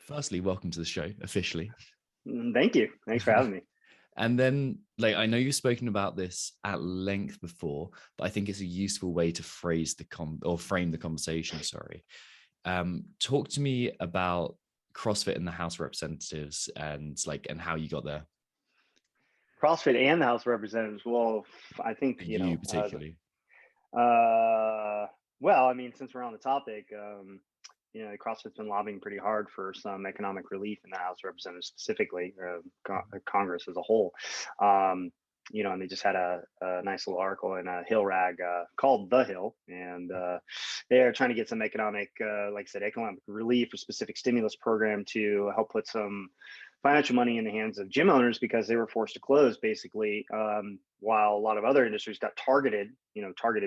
Firstly, welcome to the show officially. Thank you. Thanks for having me. And then, I know you've spoken about this at length before, but I think it's a useful way to frame the conversation. Sorry. Talk to me about CrossFit and the House of Representatives and how you got there. CrossFit and the House of Representatives. Well, I think, you particularly. Well, I mean, since we're on the topic, CrossFit's been lobbying pretty hard for some economic relief in the House of Representatives, specifically Congress as a whole. And they just had a nice little article in a Hill rag called The Hill, and they are trying to get some economic relief or specific stimulus program to help put some financial money in the hands of gym owners because they were forced to close basically, while a lot of other industries got targeted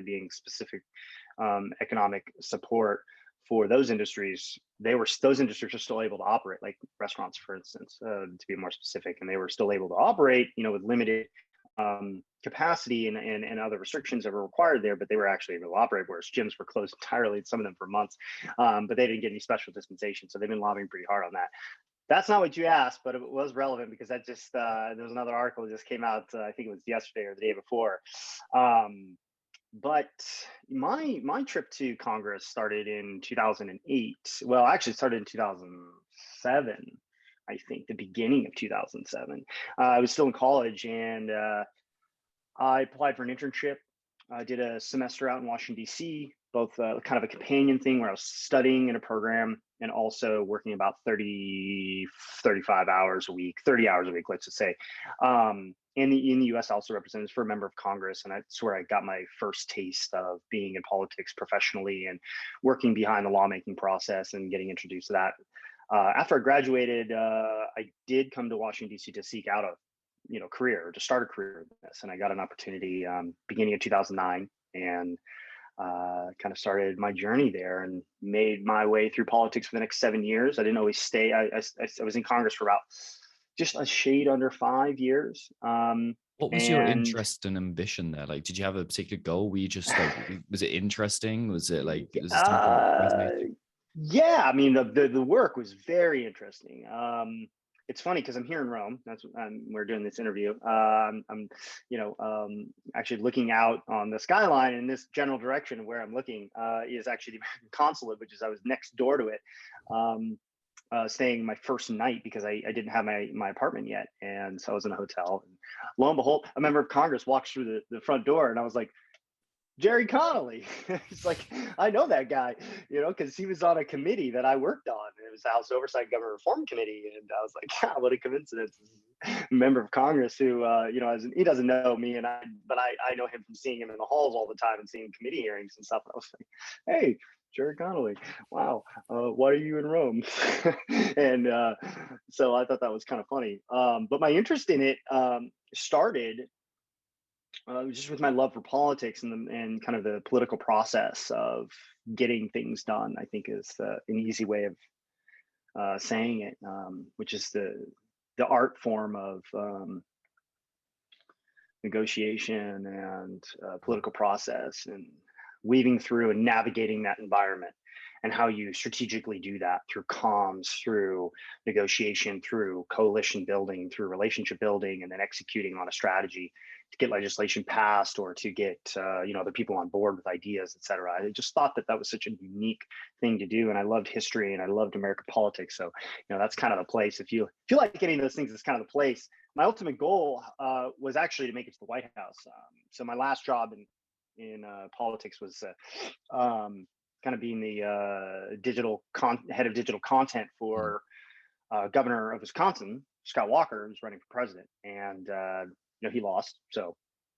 being specific economic support for those industries. Those industries are still able to operate, like restaurants, for instance, to be more specific, and they were still able to operate, with limited capacity and other restrictions that were required there, but they were actually able to operate, whereas gyms were closed entirely, some of them for months, but they didn't get any special dispensation. So they've been lobbying pretty hard on that. That's not what you asked, but it was relevant because that just, there was another article that just came out, I think it was yesterday or the day before. But my trip to Congress started in 2008. Well, actually it started in 2007. I think the beginning of 2007. I was still in college, and I applied for an internship. I did a semester out in Washington, D.C., both kind of a companion thing where I was studying in a program and also working about 35 hours a week, 30 hours a week, let's just say, in the U.S. House of Representatives for a member of Congress. And that's where I got my first taste of being in politics professionally and working behind the lawmaking process and getting introduced to that. After I graduated, I did come to Washington, D.C. to seek out a career, to start a career in this. And I got an opportunity beginning of 2009 and kind of started my journey there and made my way through politics for the next 7 years. I didn't always stay. I was in Congress for about just a shade under 5 years. What was your interest and ambition there? Did you have a particular goal? Were you just was it interesting? Was it yeah, I mean, the work was very interesting. It's funny because I'm here in Rome. That's we're doing this interview. I'm actually looking out on the skyline in this general direction. Where I'm looking is actually the American consulate, which is I was next door to it, staying my first night because I didn't have my apartment yet, and so I was in a hotel. And lo and behold, a member of Congress walks through the front door, and I was like, Jerry Connolly. It's like, I know that guy, because he was on a committee that I worked on. It was the House Oversight Government Reform Committee. And I was like, yeah, what a coincidence. A member of Congress who, he doesn't know me, but I know him from seeing him in the halls all the time and seeing committee hearings and stuff. And I was like, hey, Jerry Connolly, wow, why are you in Rome? And so I thought that was kind of funny. But my interest in it started just with my love for politics and kind of the political process of getting things done, I think is an easy way of saying it, which is the art form of negotiation and political process and weaving through and navigating that environment, and how you strategically do that through comms, through negotiation, through coalition building, through relationship building, and then executing on a strategy to get legislation passed or to get other people on board with ideas, et cetera. I just thought that was such a unique thing to do, and I loved history and I loved American politics. So that's kind of the place. If you feel like any of those things, it's kind of the place. My ultimate goal was actually to make it to the White House. So my last job in politics was kind of being the head of digital content for governor of Wisconsin, Scott Walker, who's running for president. And he lost, so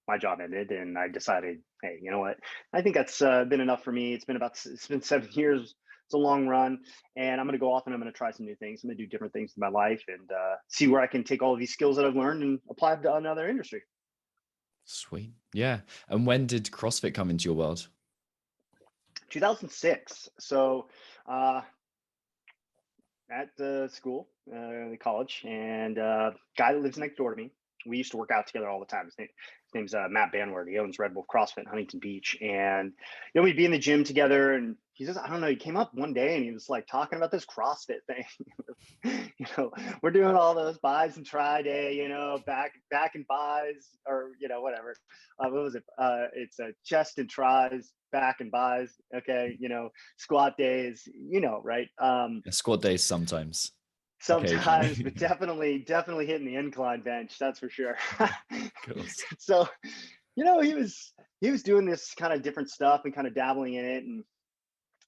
my job ended, and I decided, hey, you know what? I think that's been enough for me. It's been 7 years. It's a long run, and I'm going to go off and I'm going to try some new things. I'm going to do different things in my life and see where I can take all of these skills that I've learned and apply them to another industry. Sweet. Yeah. And when did CrossFit come into your world? 2006. So at the school, the college, and guy that lives next door to me, we used to work out together all the time. His name's Matt Banward. He owns Red Wolf CrossFit in Huntington Beach. And, we'd be in the gym together, and he says, I don't know, he came up one day and he was like talking about this CrossFit thing. we're doing all those buys and try day, back and buys, or whatever. What was it? It's a chest and tries, back and buys. Okay, squat days. Right? Squat days sometimes. Sometimes, but definitely hitting the incline bench. That's for sure. So, he was doing this kind of different stuff and kind of dabbling in it, and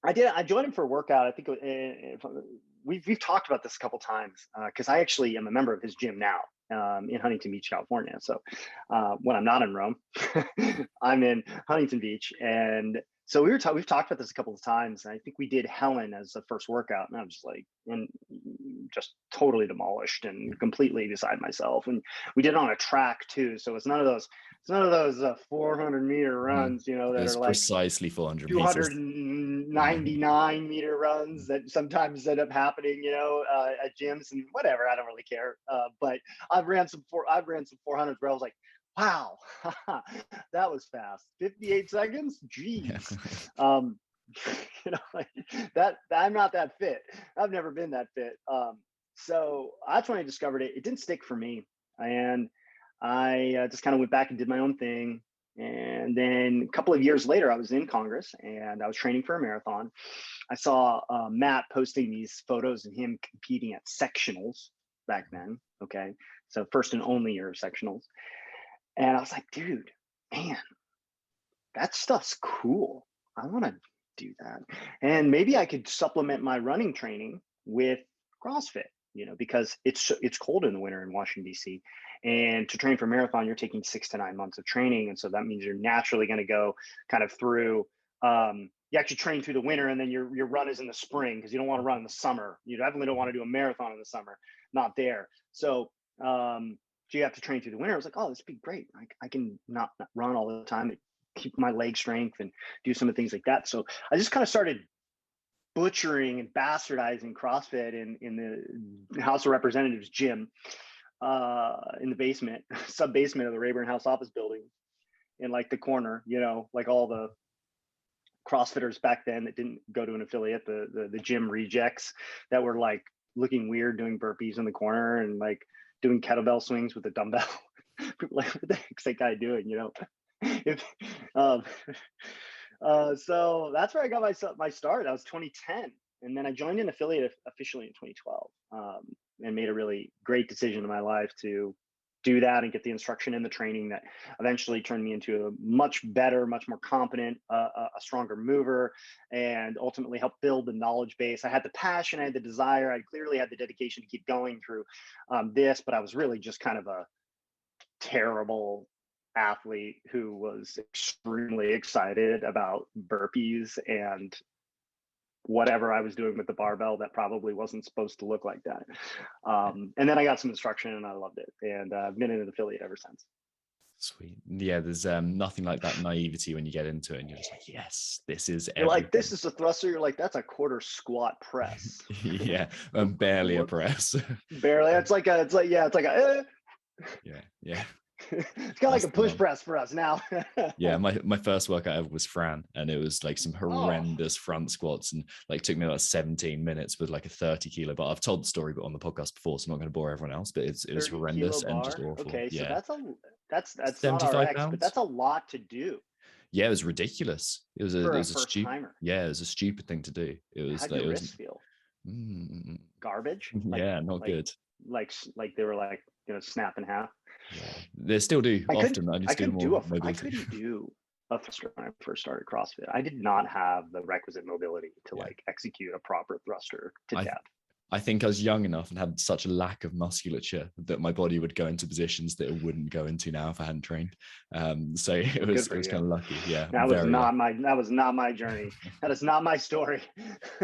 I joined him for a workout. I think we've talked about this a couple times, because I actually am a member of his gym now, in Huntington Beach, California. So when I'm not in Rome, I'm in Huntington Beach. And so we've talked about this a couple of times. And I think we did Helen as the first workout, and I was like, and just totally demolished and completely beside myself. And we did it on a track too. So it's none of those 400-meter runs, that are like precisely 400 299 meter runs that sometimes end up happening, at gyms and whatever. I don't really care. But I've ran some 400s where I was like, wow, that was fast. 58 seconds. Jeez. That I'm not that fit. I've never been that fit. So that's when I discovered it. It didn't stick for me. And I just kind of went back and did my own thing. And then a couple of years later, I was in Congress and I was training for a marathon. I saw Matt posting these photos of him competing at sectionals back then. Okay. So first and only year sectionals. And I was like, dude, man, that stuff's cool. I want to do that. And maybe I could supplement my running training with CrossFit, because it's cold in the winter in Washington, D.C. And to train for a marathon, you're taking 6 to 9 months of training. And so that means you're naturally going to go kind of through, you actually train through the winter, and then your run is in the spring, because you don't want to run in the summer. You definitely don't want to do a marathon in the summer, not there. So you have to train through the winter. I was like, oh, this would be great. I can not run all the time, keep my leg strength and do some of the things like that. So I just kind of started butchering and bastardizing CrossFit in the House of Representatives gym, in the basement, sub basement of the Rayburn House office building, in like the corner, like all the CrossFitters back then that didn't go to an affiliate, the gym rejects that were like looking weird doing burpees in the corner and like doing kettlebell swings with a dumbbell. People like, what the heck's that guy doing? So that's where I got my start. That was 2010. And then I joined an affiliate officially in 2012, and made a really great decision in my life to do that and get the instruction and the training that eventually turned me into a much better, much more competent, a stronger mover, and ultimately helped build the knowledge base. I had the passion, I had the desire, I clearly had the dedication to keep going through this, but I was really just kind of a terrible athlete who was extremely excited about burpees and whatever I was doing with the barbell that probably wasn't supposed to look like that. And then I got some instruction and I loved it. And I've been in an affiliate ever since. Sweet. Yeah, there's nothing like that naivety when you get into it and you're just like, yes, this is everything. You're like, this is a thruster. You're like, that's a quarter squat press. Yeah, and barely a press. Barely. It's like a yeah. It's kind of like a push press for us now. Yeah, my first workout ever was Fran, and it was like some horrendous front squats, and like took me like 17 minutes with like a 30-kilo bar. I've told the story but on the podcast before, so I'm not going to bore everyone else, but it was horrendous and just awful. Okay, yeah. So that's not 75 Rx, but that's a lot to do. Yeah, it was ridiculous. It was a stupid timer. Yeah, it was a stupid thing to do. It was How'd like, your wrists feel? Garbage? Not good. Like they were like snap in half. Yeah, they still do often. I couldn't do a thruster when I first started CrossFit. I did not have the requisite mobility to like execute a proper thruster to death. I think I was young enough and had such a lack of musculature that my body would go into positions that it wouldn't go into now if I hadn't trained. So it was kind of lucky. Yeah. That was not my journey. That is not my story.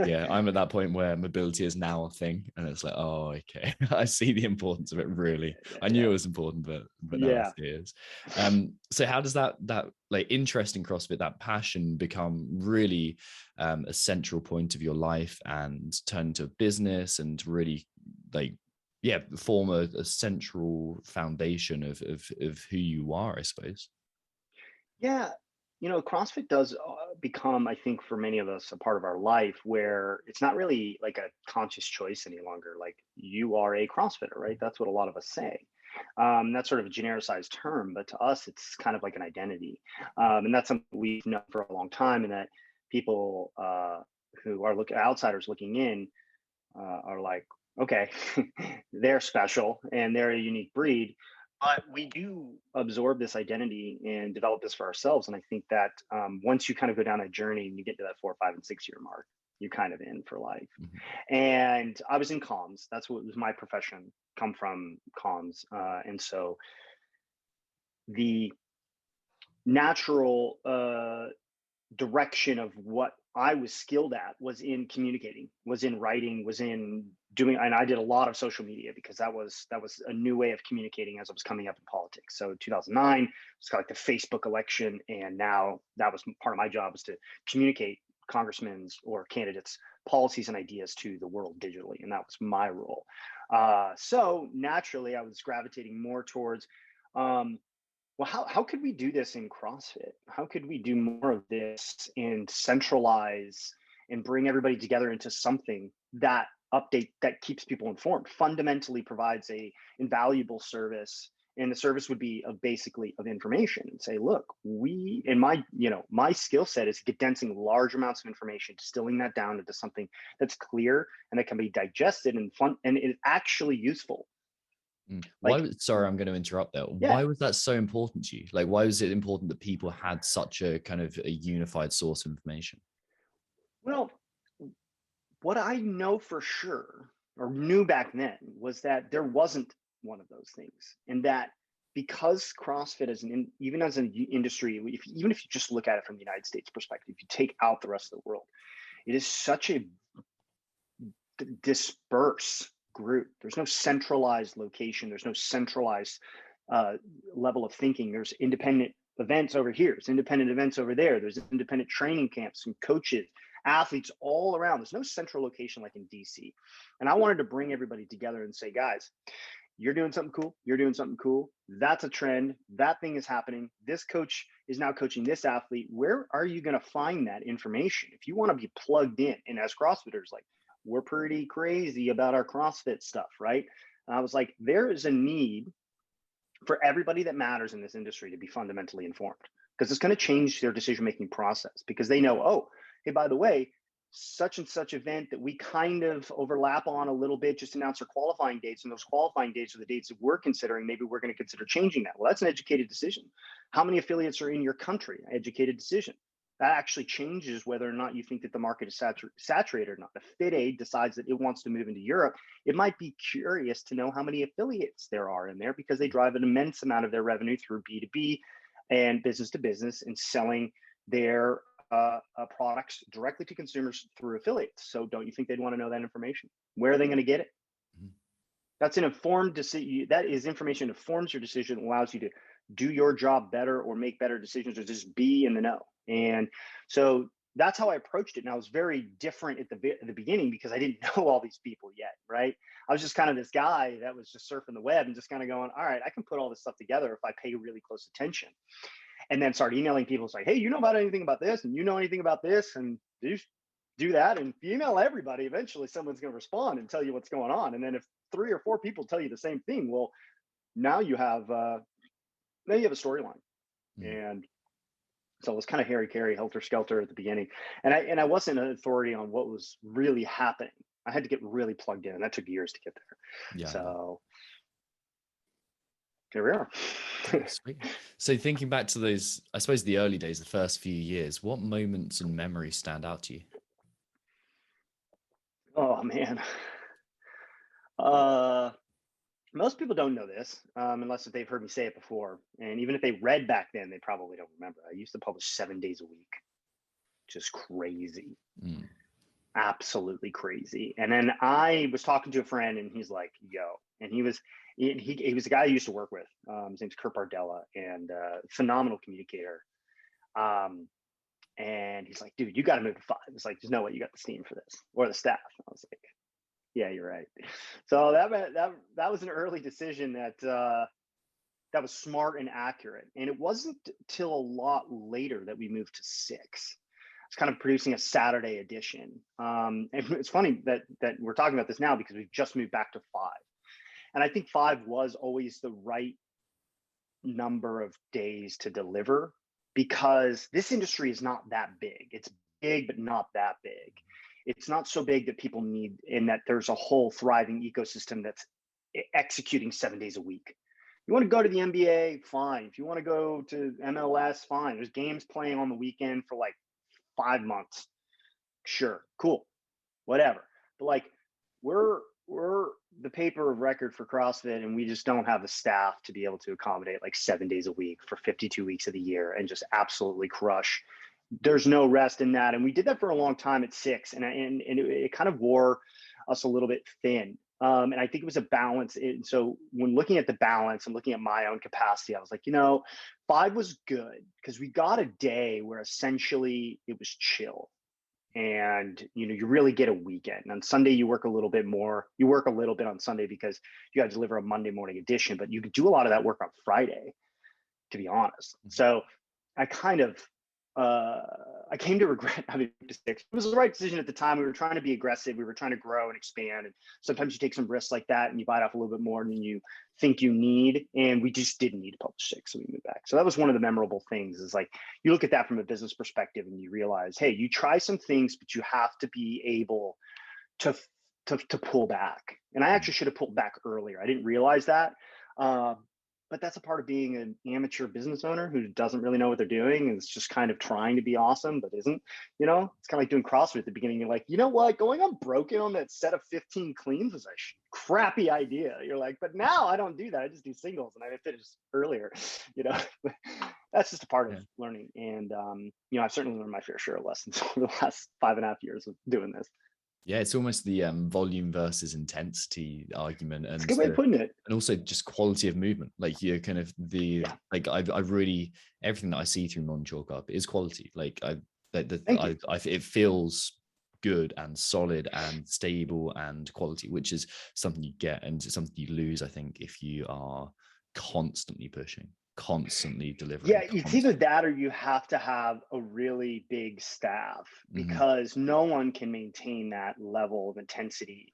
Yeah. I'm at that point where mobility is now a thing. And it's like, oh, okay. I see the importance of it really. I knew it was important, but now it is. So how does that like interest in CrossFit, that passion become really a central point of your life and turn into a business and really form a central foundation of who you are, I suppose? Yeah. CrossFit does become, I think, for many of us, a part of our life where it's not really like a conscious choice any longer. Like, you are a CrossFitter, right? That's what a lot of us say. That's sort of a genericized term, but to us, it's kind of like an identity. And that's something we've known for a long time, and that people who are outsiders looking in are like, okay, they're special and they're a unique breed. But we do absorb this identity and develop this for ourselves. And I think that once you kind of go down that journey and you get to that 4, 5, and 6 year mark, you're kind of in for life. Mm-hmm. And I was in comms. That's what was my profession, come from comms. And so the natural direction of what I was skilled at was in communicating, was in writing, was in doing, and I did a lot of social media because that was a new way of communicating as I was coming up in politics. So 2009, it's kind of like the Facebook election, and now that was part of my job, was to communicate congressmen's or candidates' policies and ideas to the world digitally, and that was my role. So naturally, I was gravitating more towards well, how could we do this in CrossFit? How could we do more of this and centralize and bring everybody together into something that keeps people informed, fundamentally provides a invaluable service, and the service would be basically of information, and say, look, my skill set is condensing large amounts of information, distilling that down into something that's clear and that can be digested and fun, and is actually useful. Sorry, I'm going to interrupt there. Yeah. Why was that so important to you? Like, why was it important that people had such a kind of a unified source of information? Well, what I know for sure, or knew back then, was that there wasn't one of those things. And that because CrossFit even as an industry, even if you just look at it from the United States perspective, if you take out the rest of the world, it is such a disperse group. There's no centralized location. There's no centralized level of thinking. There's independent events over here. There's independent events over there. There's independent training camps and coaches, athletes all around. There's no central location like in DC. And I wanted to bring everybody together and say, guys, you're doing something cool. You're doing something cool. That's a trend. That thing is happening. This coach is now coaching this athlete. Where are you going to find that information? If you want to be plugged in, and as CrossFitters, like, we're pretty crazy about our CrossFit stuff, right? And I was like, there is a need for everybody that matters in this industry to be fundamentally informed, because it's going to change their decision-making process, because they know, oh, hey, by the way, such and such event that we kind of overlap on a little bit just announced our qualifying dates, and those qualifying dates are the dates that we're considering. Maybe we're going to consider changing that. Well, that's an educated decision. How many affiliates are in your country? Educated decision. That actually changes whether or not you think that the market is saturated or not. If FitAid decides that it wants to move into Europe, it might be curious to know how many affiliates there are in there, because they drive an immense amount of their revenue through B2B and business to business, and selling their products directly to consumers through affiliates. So don't you think they'd want to know that information? Where are they going to get it? Mm-hmm. That's an informed decision. That is information that informs your decision, allows you to do your job better or make better decisions, or just be in the know. And so that's how I approached it. And I was very different at the beginning, because I didn't know all these people yet, right? I was just kind of this guy that was just surfing the web and just kind of going, all right, I can put all this stuff together if I pay really close attention. And then started emailing people. It's like, hey, you know about anything about this? And you know anything about this? And do that. And if you email everybody, eventually someone's going to respond and tell you what's going on. And then if 3 or 4 people tell you the same thing, well, now you have a storyline. And so it was kind of hairy-carry, helter-skelter at the beginning. And I wasn't an authority on what was really happening. I had to get really plugged in, and that took years to get there. Yeah. So here we are. Sweet. So thinking back to those, I suppose, the early days, the first few years, what moments and memories stand out to you? Oh, man. Most people don't know this unless they've heard me say it before. And even if they read back then, they probably don't remember. I used to publish 7 days a week. Just crazy. Absolutely crazy. And then I was talking to a friend, and he's like, yo, and he was a guy I used to work with. His name's Kurt Bardella, and phenomenal communicator. And he's like, dude, you got to move to 5. It's like, there's no way you got the steam for this, or the staff. I was like, yeah, you're right. So that was an early decision that that was smart and accurate. And it wasn't till a lot later that we moved to 6. It's kind of producing a Saturday edition. And it's funny that we're talking about this now because we've just moved back to 5. And I think 5 was always the right number of days to deliver, because this industry is not that big. It's big, but not that big. It's not so big that people need, in that there's a whole thriving ecosystem that's executing 7 days a week. You want to go to the NBA, fine. If you want to go to MLS, fine. There's games playing on the weekend for like 5 months. Sure, cool, whatever. But like, we're the paper of record for CrossFit, and we just don't have the staff to be able to accommodate like 7 days a week for 52 weeks of the year and just absolutely crush. There's no rest in that. And we did that for a long time at 6, and it kind of wore us a little bit thin. And I think it was a balance. And so when looking at the balance and looking at my own capacity, I was like, 5 was good because we got a day where essentially it was chill. And, you really get a weekend. And on Sunday, you work a little bit more. You work a little bit on Sunday because you got to deliver a Monday morning edition, but you could do a lot of that work on Friday, to be honest. So I kind of, I came to regret having to 6. It was the right decision at the time. We were trying to be aggressive. We were trying to grow and expand. And sometimes you take some risks like that and you bite off a little bit more than you think you need. And we just didn't need to publish 6. So we moved back. So that was one of the memorable things, is like, you look at that from a business perspective and you realize, hey, you try some things, but you have to be able to pull back. And I actually should have pulled back earlier. I didn't realize that. But that's a part of being an amateur business owner who doesn't really know what they're doing and is just kind of trying to be awesome, but isn't. It's kind of like doing CrossFit at the beginning. You're like, you know what? Going unbroken on that set of 15 cleans was a crappy idea. You're like, but now I don't do that. I just do singles, and I finished earlier. That's just a part of learning. And I've certainly learned my fair share of lessons over the last 5.5 years of doing this. Yeah, it's almost the volume versus intensity argument, and it's a good way of putting it. And also just quality of movement. Like, you're kind of like, I've really, everything that I see through non-chalk up is quality. Like, it feels good and solid and stable and quality, which is something you get, and it's something you lose, I think, if you are constantly pushing, constantly delivering. Yeah, it's either that or you have to have a really big staff, because no one can maintain that level of intensity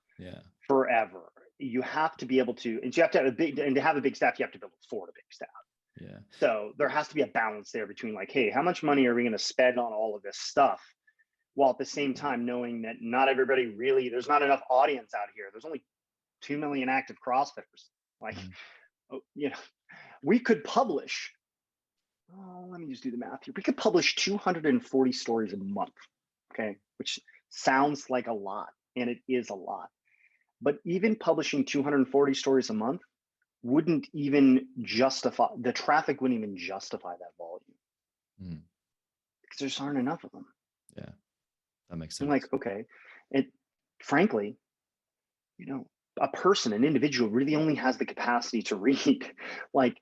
forever. You have to be able to, and you have to have to have a big staff, you have to be able to afford a big staff. Yeah. So there has to be a balance there between like, hey, how much money are we going to spend on all of this stuff? While at the same time knowing that not everybody really, there's not enough audience out here. There's only 2 million active CrossFitters. Like, we could publish, let me just do the math here. We could publish 240 stories a month, okay? Which sounds like a lot, and it is a lot. But even publishing 240 stories a month wouldn't even justify, the traffic wouldn't even justify that volume. Because there just aren't enough of them. Yeah, that makes sense. I'm like, okay. And frankly, a person, an individual really only has the capacity to read like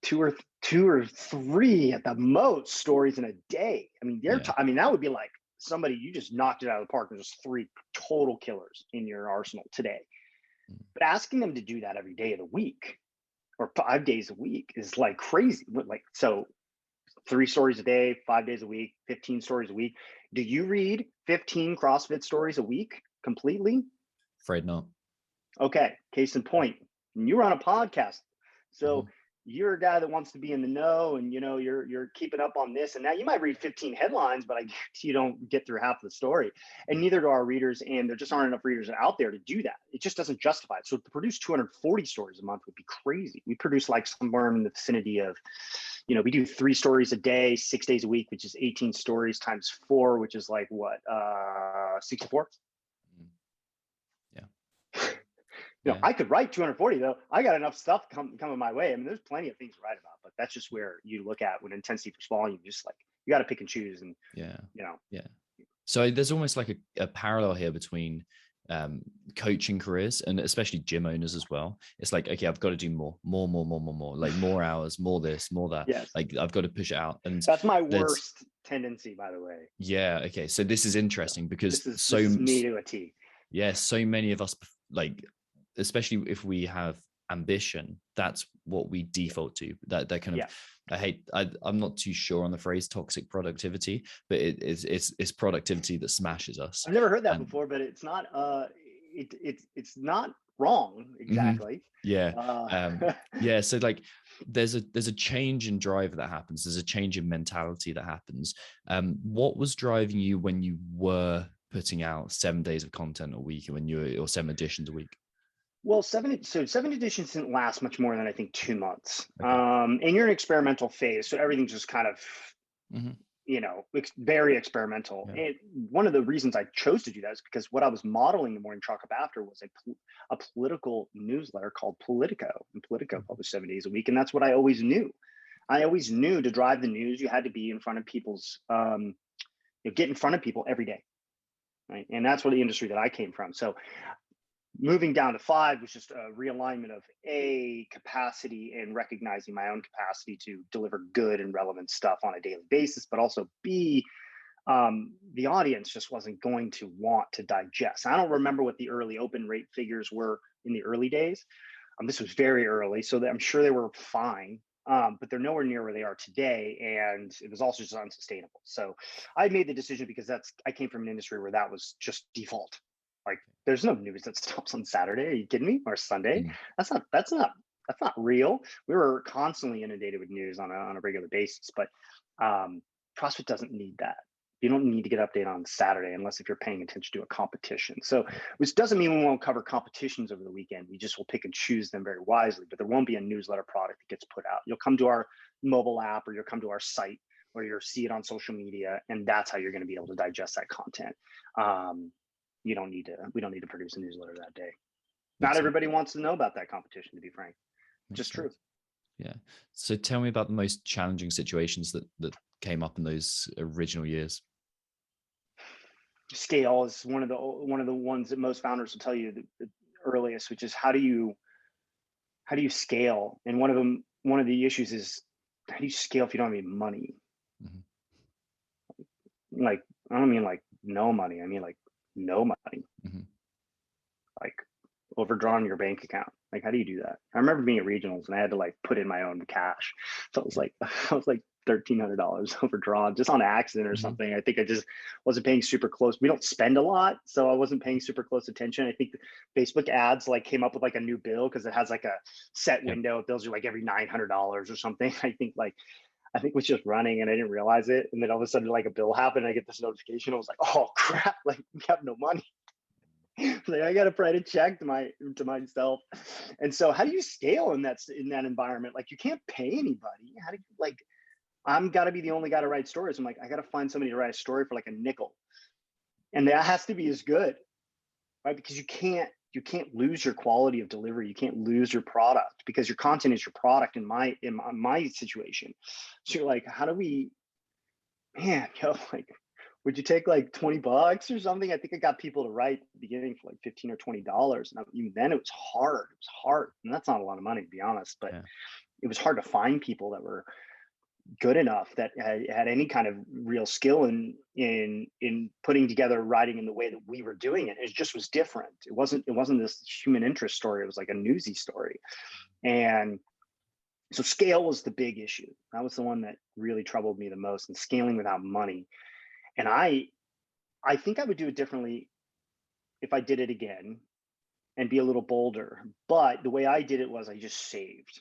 two or three at the most stories in a day. I mean, that would be like somebody, you just knocked it out of the park. There's 3 total killers in your arsenal today. But asking them to do that every day of the week or 5 days a week is like crazy. Like, so 3 stories a day, 5 days a week, 15 stories a week. Do you read 15 CrossFit stories a week completely? Afraid not. Okay, case in point, you run a podcast, so you're a guy that wants to be in the know, and you're keeping up on this and that. You might read 15 headlines, but I guarantee you don't get through half the story, and neither do our readers. And there just aren't enough readers out there to do that. It just doesn't justify it. So to produce 240 stories a month would be crazy. We produce like somewhere in the vicinity of, we do 3 stories a day, 6 days a week, which is 18 stories times 4, which is like what, 64. I could write 240 though. I got enough stuff coming my way. I mean, there's plenty of things to write about, but that's just where you look at when intensity versus volume. Just like, you got to pick and choose, and So there's almost like a parallel here between coaching careers and especially gym owners as well. It's like, okay, I've got to do more, like more hours, more this, more that. Yes. Like, I've got to push it out. And that's my worst tendency, by the way. Yeah. Okay. So this is interesting because this is me to a T. Yeah. So many of us, like, especially if we have ambition, that's what we default to. That kind of, Yeah. I'm not too sure on the phrase toxic productivity, but it's productivity that smashes us. I've never heard that And before, but it's not it's not wrong exactly. yeah. Uh, Yeah. So like there's a change in drive that happens. There's a change in mentality that happens. What was driving you when you were putting out 7 days of content a week, when you were, or 7 editions a week? well, seven editions didn't last much more than I think 2 months. Okay. And you're in experimental phase, so everything's just kind of Mhm. very experimental. Yeah. And one of the reasons I chose to do that is because what I was modeling the Morning Chalk Up after was a political newsletter called Politico, and Politico Mhm. published 7 days a week, and that's what I always knew. I always knew to drive the news, you had to be in front of people's, get in front of people every day, right? And that's what the industry that I came from. So moving down to 5 was just a realignment of capacity and recognizing my own capacity to deliver good and relevant stuff on a daily basis, but also B, the audience just wasn't going to want to digest. I don't remember what the early open rate figures were in the early days. This was very early, so I'm sure they were fine, but they're nowhere near where they are today, and it was also just unsustainable. So I made the decision because I came from an industry where that was just default. Like, there's no news that stops on Saturday. Are you kidding me? Or Sunday? Mm. That's not real. We were constantly inundated with news on a regular basis, but CrossFit doesn't need that. You don't need to get updated on Saturday unless if you're paying attention to a competition. So, which doesn't mean we won't cover competitions over the weekend. We just will pick and choose them very wisely, but there won't be a newsletter product that gets put out. You'll come to our mobile app, or you'll come to our site, or you'll see it on social media, and that's how you're going to be able to digest that content. We don't need to produce a newsletter that day. Not everybody wants to know about that competition, to be frank. Just true. Yeah. So tell me about the most challenging situations that came up in those original years. Scale is one of the ones that most founders will tell you the earliest, which is how do you scale? And one of the issues is, how do you scale if you don't have any money? Mm-hmm. Like, I don't mean like no money. I mean like no money. Mm-hmm. Like overdrawn your bank account. Like, how do you do that? I remember being at regionals and I had to like put in my own cash. So it was like, $1,300 overdrawn just on accident or something. I think I just wasn't paying super close. We don't spend a lot, so I wasn't paying super close attention. I think Facebook ads like came up with like a new bill because it has like a set window. It bills you like every $900 or something. I think it was just running and I didn't realize it. And then all of a sudden like a bill happened and I get this notification. I was like, oh crap, like we have no money. Like, I got to write a check to myself. And so how do you scale in that environment? Like, you can't pay anybody. How do you, like, I'm got to be the only guy to write stories. I'm like, I got to find somebody to write a story for like a nickel. And that has to be as good, right? Because you can't lose your quality of delivery. You can't lose your product because your content is your product in my situation. So you're like, how do we, like, would you take like $20 or something? I think I got people to write at the beginning for like $15 or $20. And even then it was hard. It was hard. And that's not a lot of money, to be honest, but it was hard to find people that were good enough, that had any kind of real skill in putting together writing in the way that we were doing it. It just was different. It wasn't this human interest story. It was like a newsy story. And so scale was the big issue. That was the one that really troubled me the most, and scaling without money. And I think I would do it differently if I did it again and be a little bolder. But the way I did it was I just saved.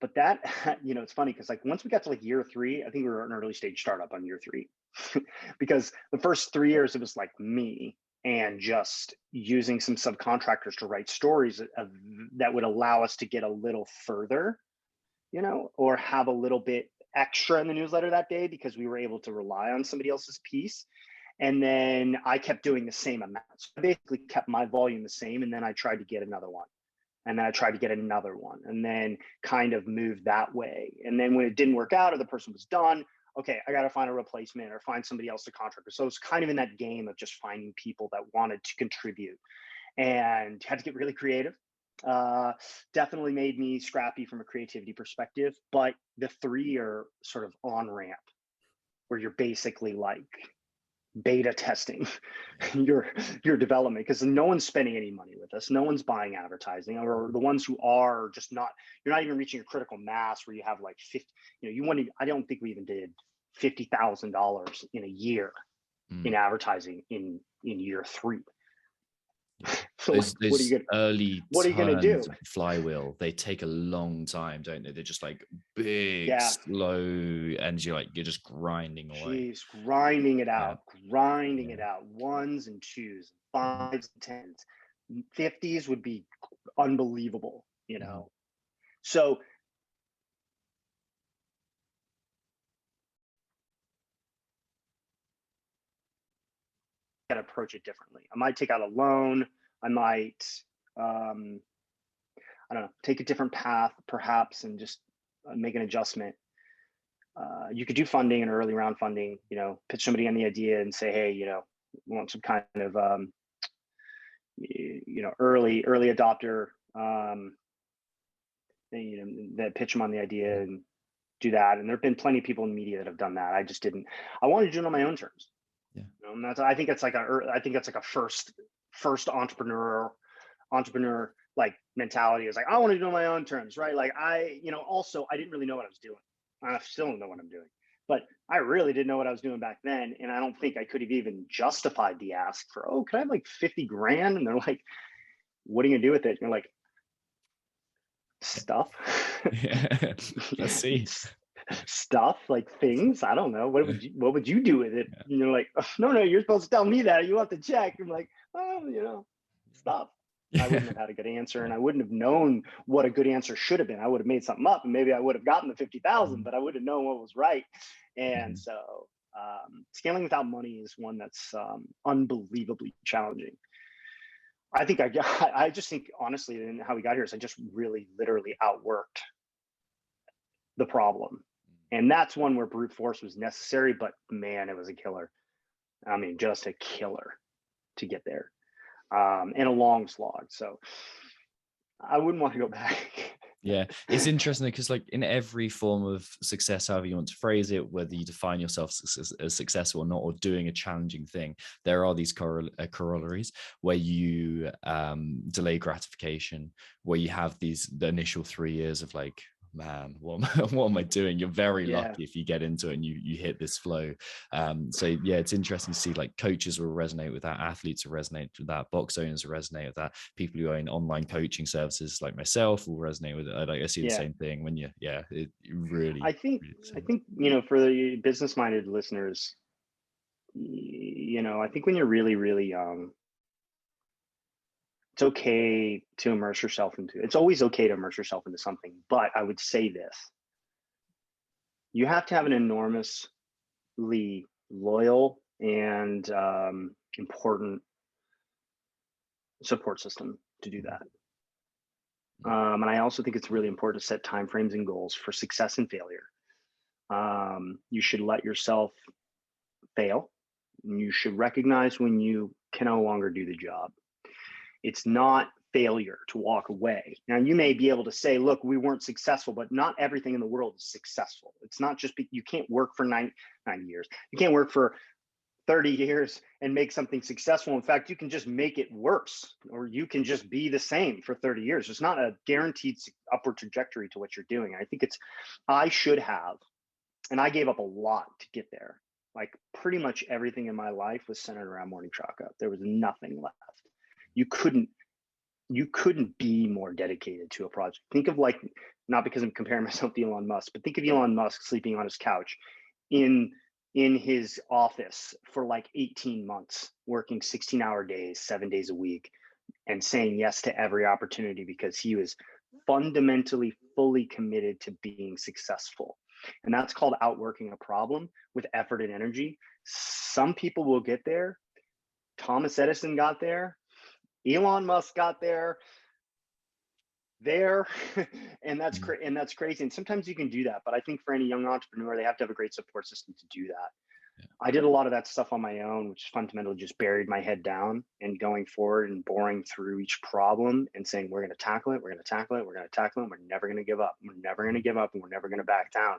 But that, it's funny because like once we got to like year 3, I think we were an early stage startup on year 3 because the first 3 years it was like me and just using some subcontractors to write stories that would allow us to get a little further, or have a little bit extra in the newsletter that day because we were able to rely on somebody else's piece. And then I kept doing the same amount. So I basically kept my volume the same. And then I tried to get another one. And then I tried to get another one and then kind of move that way. And then when it didn't work out or the person was done, okay, I got to find a replacement or find somebody else to contract. So it was kind of in that game of just finding people that wanted to contribute, and had to get really creative. Definitely made me scrappy from a creativity perspective, but the 3-year sort of on ramp where you're basically like beta testing your development, because no one's spending any money with us. No one's buying advertising, or the ones who are just not, you're not even reaching a critical mass where you have like 50, I don't think we even did $50,000 in a year in advertising in year 3. So those what are you gonna do? turns of the flywheel, they take a long time, don't they? They're just like big, Yeah. slow, and you're just grinding away. Jeez, grinding it out, it out. 1s and 2s, 5s and 10s, 50s would be unbelievable, So I gotta approach it differently. I might take out a loan. I might, I don't know, take a different path perhaps, and just make an adjustment. You could do funding and early round funding, pitch somebody on the idea and say, hey, we want some kind of, early adopter, that pitch them on the idea and do that. And there've been plenty of people in media that have done that. I just didn't. I wanted to do it on my own terms. Yeah. And I think that's like a first entrepreneur like mentality, is like, I want to do it on my own terms, right? Like also I didn't really know what I was doing. I still don't know what I'm doing, but I really didn't know what I was doing back then. And I don't think I could have even justified the ask for, oh, can I have like 50 grand? And they're like, what are you gonna do with it? And you're like, stuff. Yeah. Let's see. Stuff, like things. I don't know. What would you do with it? Yeah. And you're like, oh, no, you're supposed to tell me that. You have to check. I'm like, oh, stuff. I wouldn't have had a good answer, and I wouldn't have known what a good answer should have been. I would have made something up, and maybe I would have gotten the 50,000, but I would have known what was right. And so scaling without money is one that's unbelievably challenging. I just think, honestly, and how we got here is I just really literally outworked the problem. And that's one where brute force was necessary, but man, it was a killer. I mean, just a killer to get there. And a long slog. So I wouldn't want to go back. Yeah, it's interesting because like in every form of success, however you want to phrase it, whether you define yourself as successful or not, or doing a challenging thing, there are these corollaries where you delay gratification, where you have the initial 3 years of like, man, what am I doing? You're very lucky if you get into it and you hit this flow. So yeah, it's interesting to see like coaches will resonate with that, athletes will resonate with that, box owners will resonate with that, people who own online coaching services like myself will resonate with it. I see the same thing when it really. I think for the business-minded listeners, I think when you're really, really young, it's okay to immerse yourself into. It's always okay to immerse yourself into something, but I would say this: you have to have an enormously loyal and important support system to do that. And I also think it's really important to set timeframes and goals for success and failure. You should let yourself fail. You should recognize when you can no longer do the job. It's not failure to walk away. Now, you may be able to say, look, we weren't successful, but not everything in the world is successful. It's not just, you can't work for 90 years. You can't work for 30 years and make something successful. In fact, you can just make it worse, or you can just be the same for 30 years. It's not a guaranteed upward trajectory to what you're doing. I think I should have, and I gave up a lot to get there. Like pretty much everything in my life was centered around morning chalk up. There was nothing left. You couldn't be more dedicated to a project. Think of, like, not because I'm comparing myself to Elon Musk, but think of Elon Musk sleeping on his couch in his office for like 18 months, working 16-hour days, 7 days a week, and saying yes to every opportunity because he was fundamentally fully committed to being successful. And that's called outworking a problem with effort and energy. Some people will get there. Thomas Edison got there. Elon Musk got there, and that's crazy. And sometimes you can do that, but I think for any young entrepreneur, they have to have a great support system to do that. Yeah. I did a lot of that stuff on my own, which fundamentally just buried my head down and going forward and boring through each problem and saying, we're going to tackle it. We're going to tackle it. We're going to tackle it. We're never going to give up. We're never going to give up, and we're never going to back down.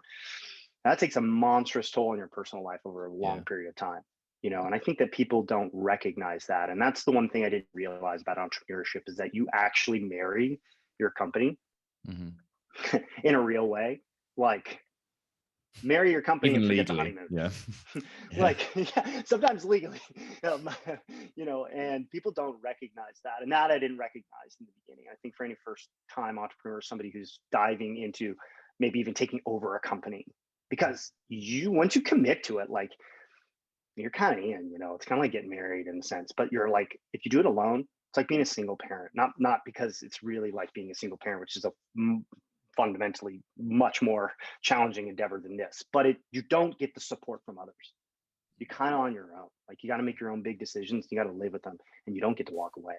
That takes a monstrous toll on your personal life over a long period of time. And I think that people don't recognize that. And that's the one thing I didn't realize about entrepreneurship, is that you actually marry your company in a real way. Like, marry your company Even and forget legally. the honeymoon. Yeah. Sometimes legally, and people don't recognize that. And that I didn't recognize in the beginning. I think for any first time entrepreneur, somebody who's diving into maybe even taking over a company, because once you commit to it, like, you're kind of in, it's kind of like getting married in a sense, but you're like, if you do it alone, it's like being a single parent, not because it's really like being a single parent, which is a fundamentally much more challenging endeavor than this, but you don't get the support from others. You're kind of on your own. Like, you got to make your own big decisions. You got to live with them, and you don't get to walk away.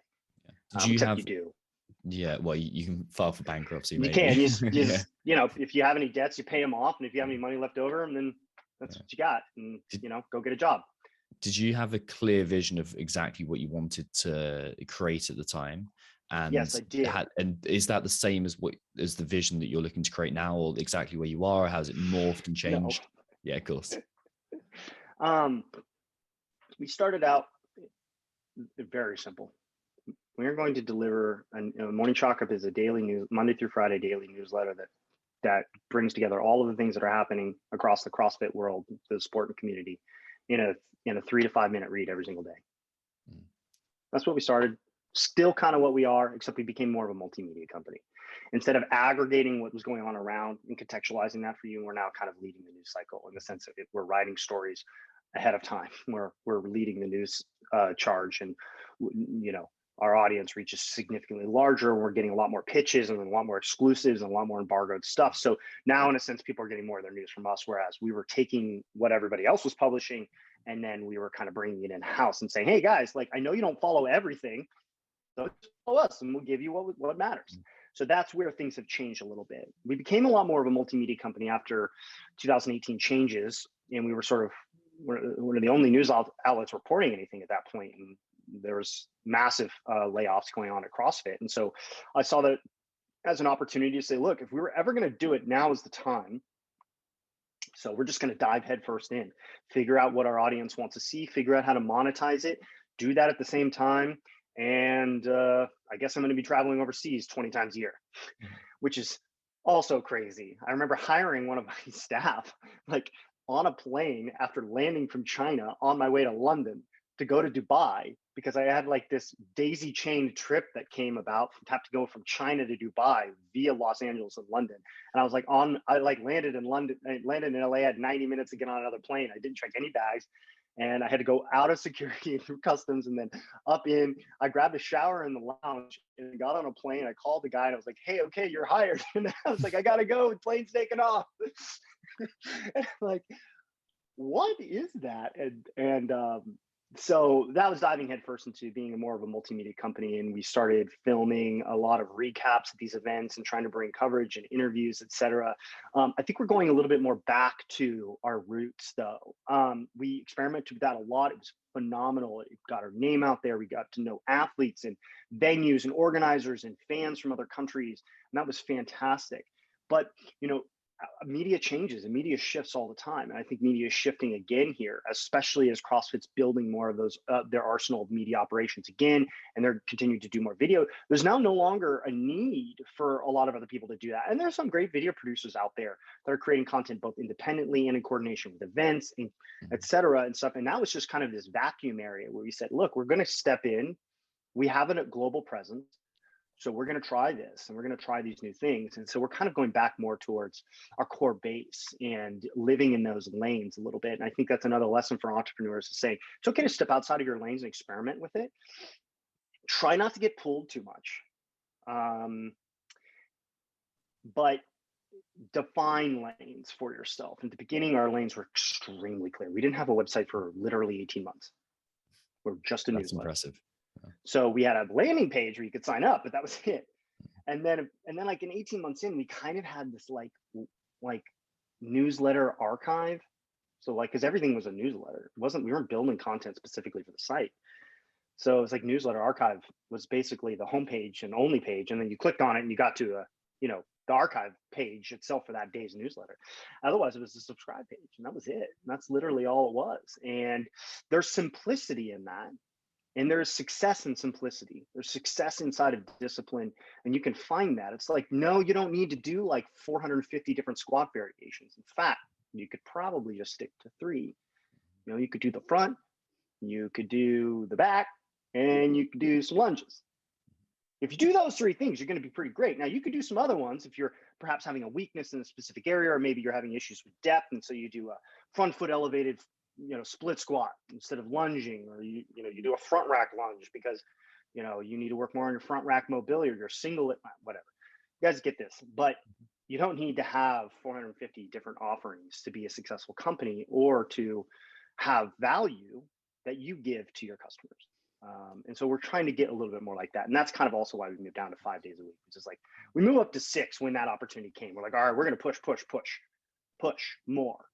You do. Yeah. Well, you can file for bankruptcy. You can, if you have any debts, you pay them off. And if you have any money left over, and then that's what you got, and go get a job. Did you have a clear vision of exactly what you wanted to create at the time? And yes, I did. And is that the same as the vision that you're looking to create now, or exactly where you are, or has it morphed and changed? No. Yeah, of course. We started out very simple. We are going to deliver Morning Chalk Up is a daily Monday through Friday daily newsletter that brings together all of the things that are happening across the CrossFit world, the sport and community, in a 3 to 5 minute read every single day. That's what we started. Still kind of what we are, except we became more of a multimedia company. Instead of aggregating what was going on around and contextualizing that for you, we're now kind of leading the news cycle, in the sense that we're writing stories ahead of time. We're leading the news charge, and our audience reaches significantly larger. We're getting a lot more pitches and a lot more exclusives and a lot more embargoed stuff. So now, in a sense, people are getting more of their news from us, whereas we were taking what everybody else was publishing, and then we were kind of bringing it in-house and saying, hey guys, like, I know you don't follow everything, so follow us and we'll give you what matters. So that's where things have changed a little bit. We became a lot more of a multimedia company after 2018 changes, and we were sort of one of the only news outlets reporting anything at that point. And there was massive layoffs going on at CrossFit. And so I saw that as an opportunity to say, look, if we were ever going to do it, now is the time. So we're just going to dive headfirst in, figure out what our audience wants to see, figure out how to monetize it, do that at the same time. And I guess I'm going to be traveling overseas 20 times a year, which is also crazy. I remember hiring one of my staff, like, on a plane after landing from China on my way to London to go to Dubai, because I had like this daisy chained trip that came about, have to go from China to Dubai via Los Angeles and London. And I was like I landed in London, landed in LA, had 90 minutes to get on another plane. I didn't check any bags. And I had to go out of security and through customs and then up in. I grabbed a shower in the lounge and got on a plane. I called the guy and I was like, hey, okay, you're hired. And I was like, I got to go. The plane's taking off. And I'm like, what is that? And so that was diving headfirst into being more of a multimedia company. And we started filming a lot of recaps at these events and trying to bring coverage and interviews, et cetera. I think we're going a little bit more back to our roots, though. We experimented with that a lot. It was phenomenal. It got our name out there. We got to know athletes and venues and organizers and fans from other countries. And that was fantastic. But, media changes and media shifts all the time. And I think media is shifting again here, especially as CrossFit's building more of those, their arsenal of media operations again, and they're continuing to do more video. There's now no longer a need for a lot of other people to do that. And there's some great video producers out there that are creating content both independently and in coordination with events, and et cetera and stuff. And that was just kind of this vacuum area where we said, look, we're going to step in. We have a global presence. So we're going to try this, and we're going to try these new things. And so we're kind of going back more towards our core base and living in those lanes a little bit. And I think that's another lesson for entrepreneurs, to say it's okay to step outside of your lanes and experiment with it. Try not to get pulled too much. But define lanes for yourself. In the beginning, our lanes were extremely clear. We didn't have a website for literally 18 months. We're just a newsletter. That's impressive. So we had a landing page where you could sign up, but that was it. And then like in 18 months in, we kind of had this like newsletter archive. So like, cause everything was a newsletter. We weren't building content specifically for the site. So it was like newsletter archive was basically the homepage and only page. And then you clicked on it and you got to the the archive page itself for that day's newsletter. Otherwise, it was a subscribe page, and that was it. And that's literally all it was. And there's simplicity in that. And there's success in simplicity. There's success inside of discipline. And you can find that. It's like, no, you don't need to do like 450 different squat variations. In fact, you could probably just stick to 3. You know, you could do the front, you could do the back, and you could do some lunges. If you do those 3 things, you're going to be pretty great. Now, you could do some other ones if you're perhaps having a weakness in a specific area, or maybe you're having issues with depth. And so you do a front foot elevated, split squat instead of lunging, or you do a front rack lunge because, you need to work more on your front rack mobility, or your singlet, whatever. You guys get this, but you don't need to have 450 different offerings to be a successful company or to have value that you give to your customers. And so we're trying to get a little bit more like that. And that's kind of also why we moved down to 5 days a week, which is like, we move up to 6 when that opportunity came. We're like, all right, we're going to push more.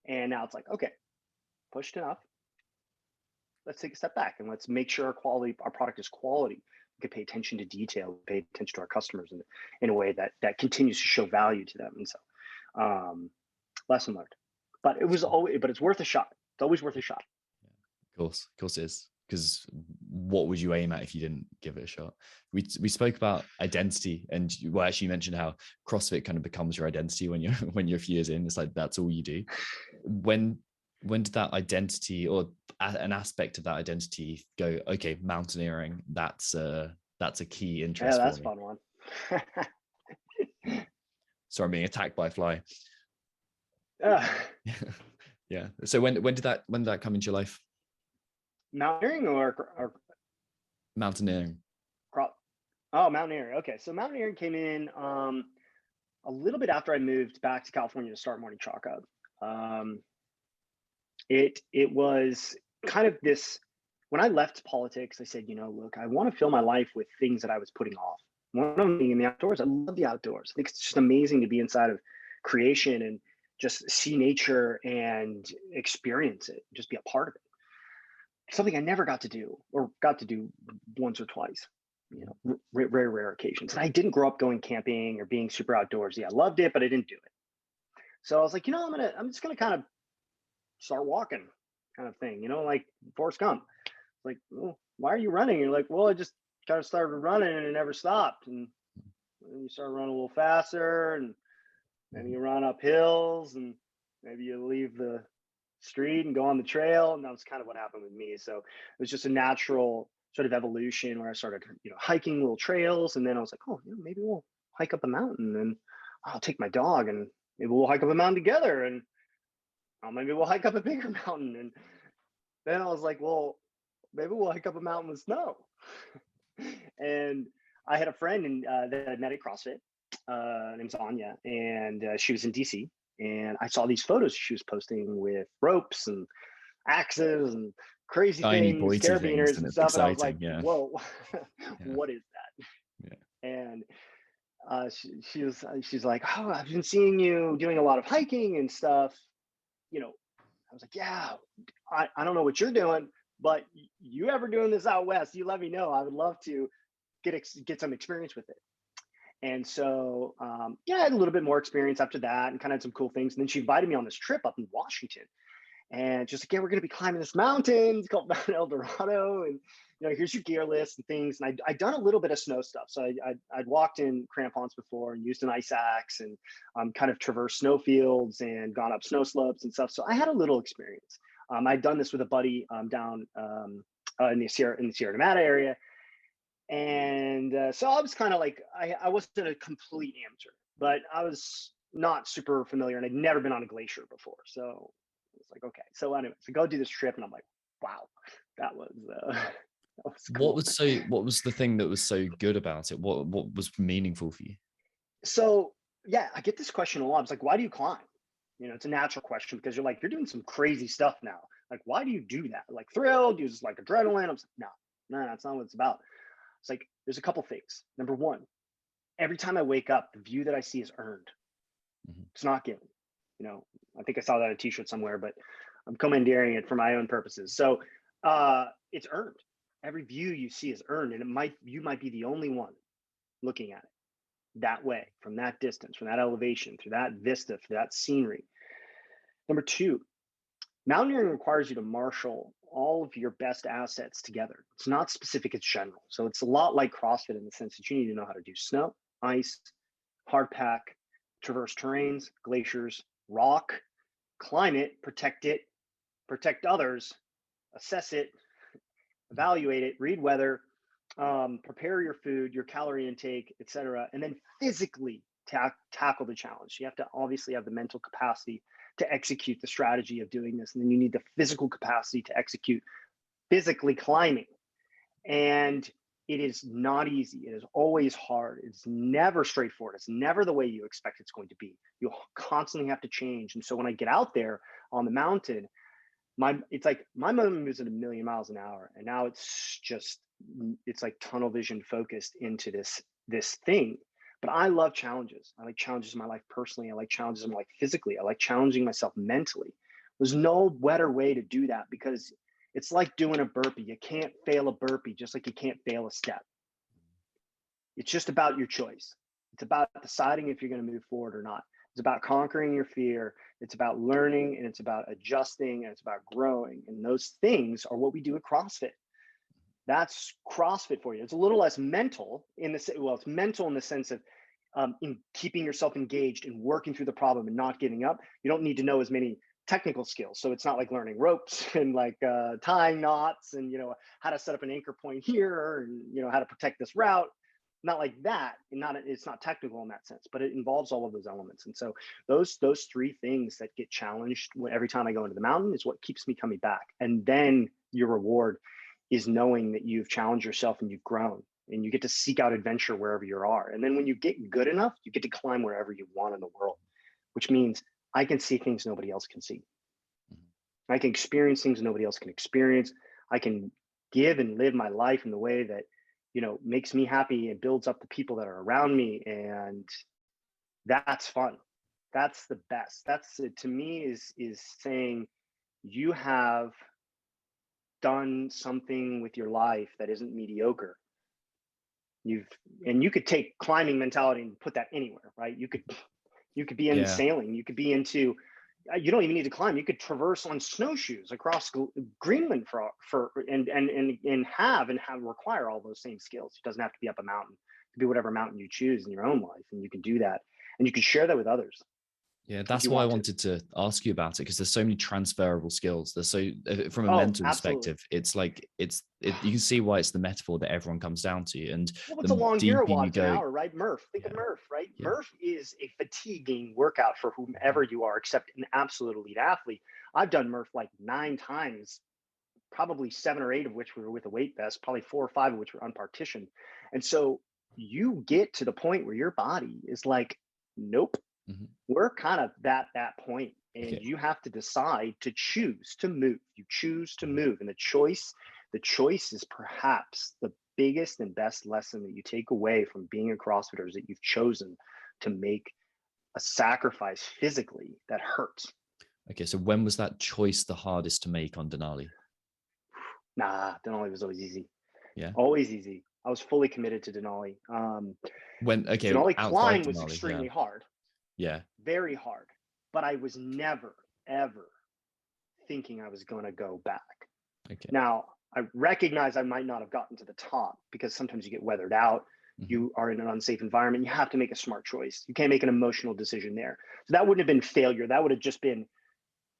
And now it's like, okay, pushed enough. Let's take a step back and let's make sure our product is quality. We can pay attention to detail, pay attention to our customers in a way that continues to show value to them. And so lesson learned, but it's worth a shot. It's always worth a shot. Of course it is. Because what would you aim at if you didn't give it a shot? We spoke about identity, and you actually mentioned how CrossFit kind of becomes your identity when you're a few years in. It's like that's all you do. When did that identity, or an aspect of that identity, go? Okay, mountaineering. That's a key interest. Yeah, that's a fun one. Sorry, I'm being attacked by a fly. Yeah. So when did that come into your life? Mountaineering or mountaineering? Mountaineering. Okay, so mountaineering came in a little bit after I moved back to California to start Morning Chalk Up. It was kind of this, when I left politics, I said, look, I want to fill my life with things that I was putting off. One of them being in the outdoors. I love the outdoors. I think it's just amazing to be inside of creation and just see nature and experience it, just be a part of it. Something I never got to do, or got to do once or twice, rare occasions. And I didn't grow up going camping or being super outdoorsy. I loved it, but I didn't do it. So I was like, I'm just gonna kind of start walking, kind of thing, like Forrest Gump. Like, well, why are you running? You're like, well, I just kind of started running and it never stopped. And then you start running a little faster, and then you run up hills, and maybe you leave the street and go on the trail. And that was kind of what happened with me. So it was just a natural sort of evolution where I started, hiking little trails. And then I was like, oh, maybe we'll hike up a mountain, and I'll take my dog and maybe we'll hike up a mountain together, and maybe we'll hike up a bigger mountain. And then I was like, well, maybe we'll hike up a mountain with snow. And I had a friend that I met at CrossFit, named Anya, and she was in DC. And I saw these photos she was posting with ropes and axes and crazy things, carabiners and stuff. Exciting, and I was like, whoa, what is that? Yeah. And she's like, oh, I've been seeing you doing a lot of hiking and stuff. I was like, yeah, I don't know what you're doing, but you ever doing this out west, you let me know. I would love to get some experience with it. And so, I had a little bit more experience after that and kind of had some cool things. And then she invited me on this trip up in Washington, and just like, yeah, we're going to be climbing this mountain. It's called Mount El Dorado. And, here's your gear list and things. And I'd done a little bit of snow stuff. So I'd walked in crampons before and used an ice axe and kind of traversed snow fields and gone up snow slopes and stuff. So I had a little experience. I'd done this with a buddy down in the Sierra Nevada area. And so I was kind of like, I wasn't a complete amateur, but I was not super familiar, and I'd never been on a glacier before. So it's like, okay. So anyway, so go do this trip, and I'm like, wow, that was cool. What was the thing that was so good about it? What was meaningful for you? So yeah, I get this question a lot. It's like, why do you climb? It's a natural question, because you're doing some crazy stuff now. Like, why do you do that? Like, thrilled, use like adrenaline. I'm like, no, that's not what it's about. It's like, there's a couple things. Number one, every time I wake up, the view that I see is earned. Mm-hmm. It's not given. I think I saw that on a t-shirt somewhere, but I'm commandeering it for my own purposes. So it's earned. Every view you see is earned, and you might be the only one looking at it. that way, from that distance, from that elevation, through that vista, through that scenery. Number two, mountaineering requires you to marshal all of your best assets together. It's not specific, it's general. So it's a lot like CrossFit in the sense that you need to know how to do snow, ice, hard pack, traverse terrains, glaciers, rock, climb it, protect others, assess it, evaluate it, read weather, prepare your food, your calorie intake, etc., and then physically tackle the challenge. You have to obviously have the mental capacity to execute the strategy of doing this, and then you need the physical capacity to execute physically climbing. And it is not easy. It is always hard. It's never straightforward. It's never the way you expect it's going to be. You'll constantly have to change. And so when I get out there on the mountain, it's like my moment was at 1,000,000 miles an hour, and now it's like tunnel vision focused into this thing. But I love challenges. I like challenges in my life personally. I like challenges in my life physically. I like challenging myself mentally. There's no better way to do that, because it's like doing a burpee. You can't fail a burpee, just like you can't fail a step. It's just about your choice. It's about deciding if you're going to move forward or not. It's about conquering your fear. It's about learning, and it's about adjusting, and it's about growing. And those things are what we do at CrossFit. That's CrossFit for you. It's a little less mental it's mental in the sense of in keeping yourself engaged and working through the problem and not giving up. You don't need to know as many technical skills. So it's not like learning ropes and like tying knots and, how to set up an anchor point here and, how to protect this route. Not like that. And it's not technical in that sense, but it involves all of those elements. And so those three things that get challenged every time I go into the mountain is what keeps me coming back. And then your reward is knowing that you've challenged yourself and you've grown, and you get to seek out adventure wherever you are. And then when you get good enough, you get to climb wherever you want in the world, which means I can see things nobody else can see. I can experience things nobody else can experience. I can give and live my life in the way that, makes me happy and builds up the people that are around me. And that's fun. That's the best. That's it to me, is saying you have done something with your life that isn't mediocre. You could take climbing mentality and put that anywhere, right? You could be in sailing. You could be into, you don't even need to climb. You could traverse on snowshoes across Greenland and have require all those same skills. It doesn't have to be up a mountain. It could be whatever mountain you choose in your own life, and you can do that, and you can share that with others. Yeah, that's why I wanted to ask you about it, because there's so many transferable skills. There's from a mental perspective, it's like you can see why it's the metaphor that everyone comes down to. And it's a long hero watch an hour, right? Think of Murph, right? Yeah. Murph is a fatiguing workout for whomever you are, except an absolute elite athlete. I've done Murph like 9 times, probably 7 or 8 of which were with a weight vest, probably 4 or 5 of which were unpartitioned. And so you get to the point where your body is like, nope. Mm-hmm. We're kind of at that point, and you have to decide to choose to move. You choose to move, and the choice is perhaps the biggest and best lesson that you take away from being a CrossFitter, is that you've chosen to make a sacrifice physically that hurts. Okay, so when was that choice the hardest to make on Denali? Denali was always easy. Yeah, always easy. I was fully committed to Denali. Denali climb was extremely hard. Yeah. Very hard. But I was never, ever thinking I was going to go back. Okay. Now, I recognize I might not have gotten to the top, because sometimes you get weathered out. Mm-hmm. You are in an unsafe environment. You have to make a smart choice. You can't make an emotional decision there. So that wouldn't have been failure. That would have just been,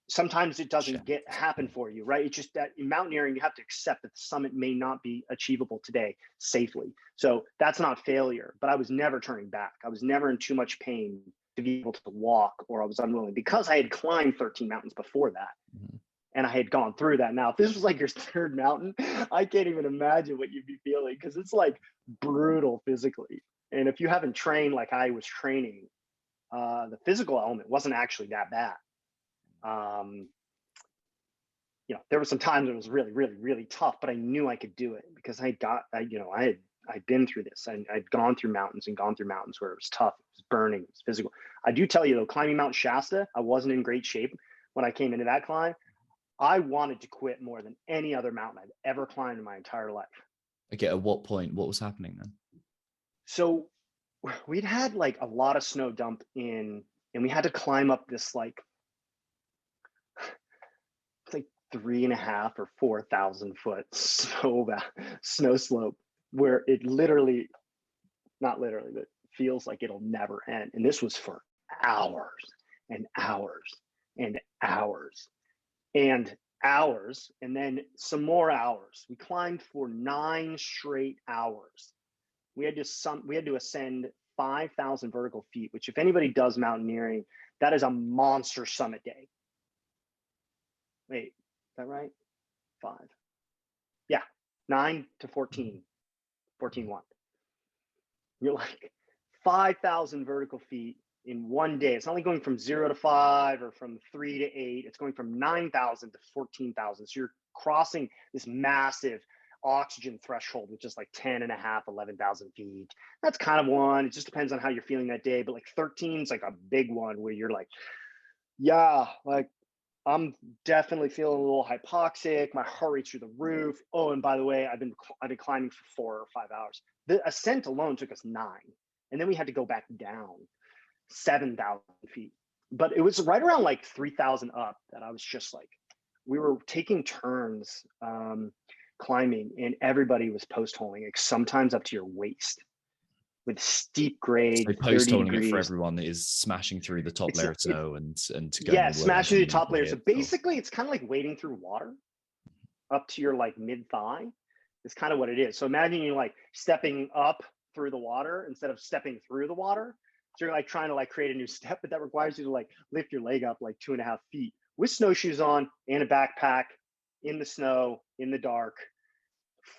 sometimes it doesn't happen for you, right? It's just that in mountaineering, you have to accept that the summit may not be achievable today safely. So that's not failure, but I was never turning back. I was never in too much pain to be able to walk, or I was unwilling, because I had climbed 13 mountains before that. Mm-hmm. And I had gone through that. Now, if this was like your 3rd mountain, I can't even imagine what you'd be feeling, because it's like brutal physically. And if you haven't trained like I was training, the physical element wasn't actually that bad. There were some times it was really, really, really tough, but I knew I could do it, because I'd been through this, and I'd gone through mountains where it was tough, it was burning, it was physical. I do tell you though, climbing Mount Shasta, I wasn't in great shape when I came into that climb. I wanted to quit more than any other mountain I've ever climbed in my entire life. Okay, at what point? What was happening then? So we'd had like a lot of snow dumped in, and we had to climb up this like, it's like 3.5 or 4,000 foot snow slope where it literally, not literally, but feels like it'll never end. And this was for hours and hours and hours and hours, and then some more hours. We climbed for 9 straight hours. We had to ascend 5,000 vertical feet, which if anybody does mountaineering, that is a monster summit day. Wait, is that right? 5. Yeah, 9 to 14, 14.1. You're like 5,000 vertical feet in one day. It's not like going from 0 to 5 or from 3 to 8. It's going from 9,000 to 14,000. So you're crossing this massive oxygen threshold, which is like 10.5, 11,000 feet. That's kind of one. It just depends on how you're feeling that day. But like 13 is like a big one where you're like, yeah, like I'm definitely feeling a little hypoxic. My heart rate's through the roof. Oh, and by the way, I've been climbing for 4 or 5 hours. The ascent alone took us 9, and then we had to go back down 7,000 feet. But it was right around like 3,000 up that I was just like, we were taking turns climbing, and everybody was post-holing, like sometimes up to your waist with steep grade. So post-holing it for everyone is smashing through the top layer of snow and yeah, smashing through the top layer. So basically it's kind of like wading through water up to your like mid-thigh. It's kind of what it is. So imagine you like stepping up through the water instead of stepping through the water. So you're like trying to like create a new step, but that requires you to like lift your leg up like 2.5 feet with snowshoes on and a backpack in the snow, in the dark,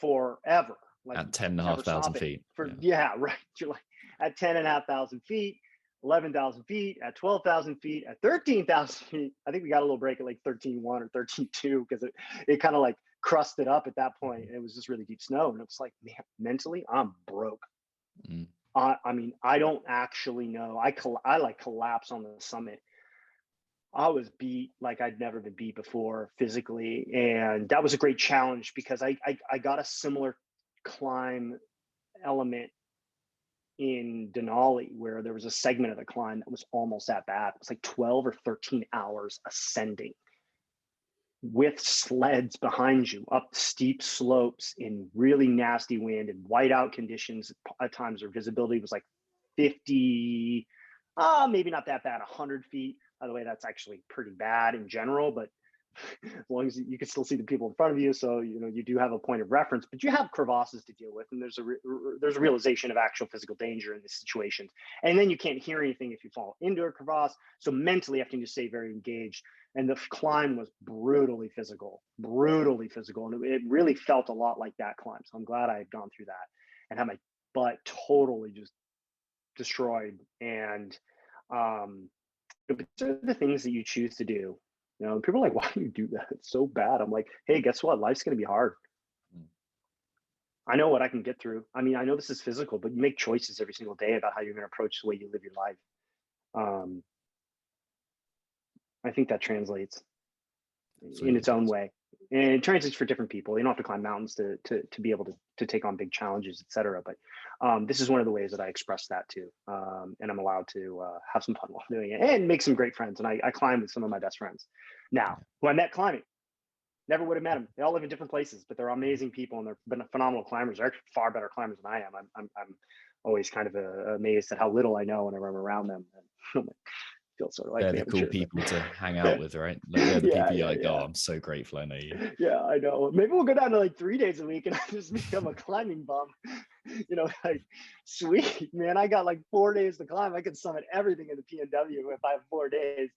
forever. Like at 10,500 feet. Yeah, right. You're like at 10,500 feet, 11,000 feet, at 12,000 feet, at 13,000 feet. I think we got a little break at like 13.1 or 13.2 because it kind of like crusted up at that point. And it was just really deep snow. And it was like, man, mentally, I'm broke. I mean, I don't actually know. I like collapse on the summit. I was beat like I'd never been beat before physically. And that was a great challenge because I got a similar climb element in Denali where there was a segment of the climb that was almost that bad. It was like 12 or 13 hours ascending with sleds behind you up steep slopes in really nasty wind and whiteout conditions at times where visibility was like 50, maybe not that bad, 100 feet. By the way, that's actually pretty bad in general, but as long as you can still see the people in front of you, so you know you do have a point of reference, but you have crevasses to deal with, and there's a realization of actual physical danger in this situation, and then you can't hear anything if you fall into a crevasse. So mentally, having to stay very engaged, and the climb was brutally physical, and it really felt a lot like that climb. So I'm glad I had gone through that and had my butt totally just destroyed. And but these are the things that you choose to do. You know, people are like, why do you do that? It's so bad. I'm like, hey, guess what? Life's going to be hard. I know what I can get through. I mean, I know this is physical, but you make choices every single day about how you're going to approach the way you live your life. I think that translates in its own way. And it translates for different people. You don't have to climb mountains to be able to take on big challenges, et cetera. But this is one of the ways that I express that too. And I'm allowed to have some fun while doing it and make some great friends. And I climb with some of my best friends now who I met climbing. Never would have met them. They all live in different places, but they're amazing people and they're phenomenal climbers. They're actually far better climbers than I am. I'm always kind of amazed at how little I know whenever I'm around them. And feel sort of like they're the cool people to hang out with, right? Like they're the people you're like, oh, I'm so grateful I know you. Yeah, I know. Maybe we'll go down to like 3 days a week and I just become a climbing bum. You know, like, sweet, man, I got like 4 days to climb. I can summit everything in the PNW if I have 4 days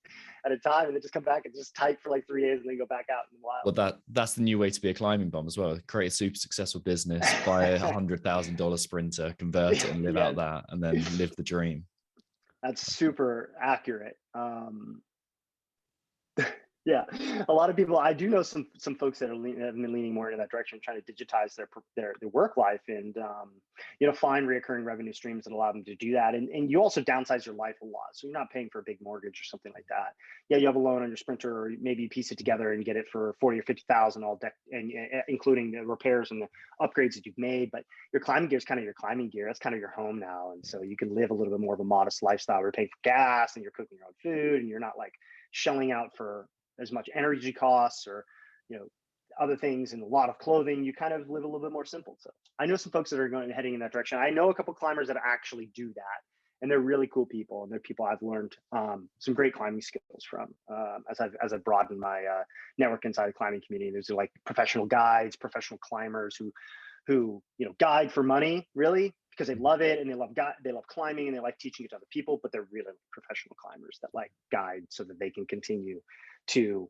at a time and then just come back and just type for like 3 days and then go back out in the wild. Well, that's the new way to be a climbing bum as well. Create a super successful business, buy a $100,000 sprinter, convert it and live out that, and then live the dream. That's super accurate. Yeah, a lot of people. I do know some folks that have been leaning more into that direction, trying to digitize their work life, and find reoccurring revenue streams that allow them to do that. And you also downsize your life a lot, so you're not paying for a big mortgage or something like that. Yeah, you have a loan on your Sprinter, or maybe you piece it together and get it for 40 or 50,000 all deck, and including the repairs and the upgrades that you've made. But your climbing gear is kind of your climbing gear. That's kind of your home now, and so you can live a little bit more of a modest lifestyle. You're paying for gas, and you're cooking your own food, and you're not like shelling out for as much energy costs or other things, and a lot of clothing. You kind of live a little bit more simple. So I know some folks that are heading in that direction. I know a couple of climbers that actually do that, and they're really cool people, and they're people I've learned some great climbing skills from as I've broadened my network inside the climbing community. There's like professional guides, professional climbers who guide for money, really, because they love it, and they love climbing, and they like teaching it to other people, but they're really professional climbers that like guide so that they can continue to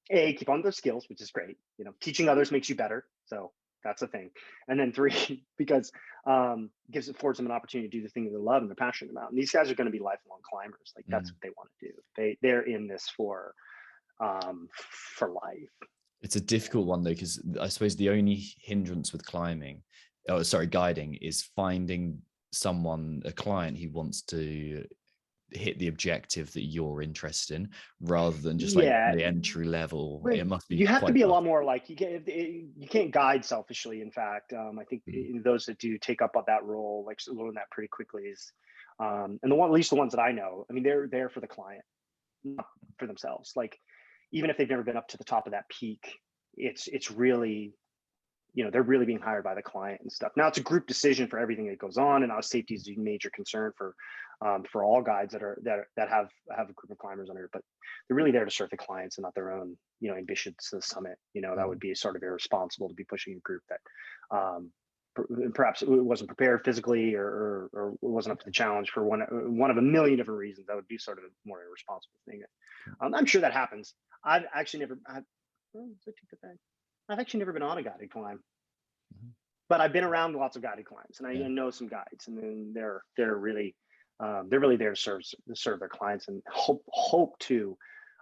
keep on their skills, which is great. Teaching others makes you better, so that's a thing. And then 3, because affords them an opportunity to do the thing that they love and they're passionate about. And these guys are going to be lifelong climbers. Like that's what they want to do. They're in this for life. It's a difficult one though, because I suppose the only hindrance with guiding, is finding a client who wants to hit the objective that you're interested in, rather than just like the entry level. It must be. You have to be a lot more like you can't guide selfishly. In fact, I think those that do take up that role like learn that pretty quickly. Is and at least the ones that I know, I mean, they're there for the client, not for themselves. Like even if they've never been up to the top of that peak, it's really, they're really being hired by the client and stuff. Now it's a group decision for everything that goes on, and safety is a major concern for all guides that have a group of climbers under it. But they're really there to serve the clients and not their own, ambitions to the summit. That would be sort of irresponsible to be pushing a group that perhaps it wasn't prepared physically or wasn't up to the challenge for one of a million different reasons. That would be sort of a more irresponsible thing. I'm sure that happens. I've actually never been on a guided climb, but I've been around lots of guided climbs, and I know some guides, and then they're really there to serve their clients and hope to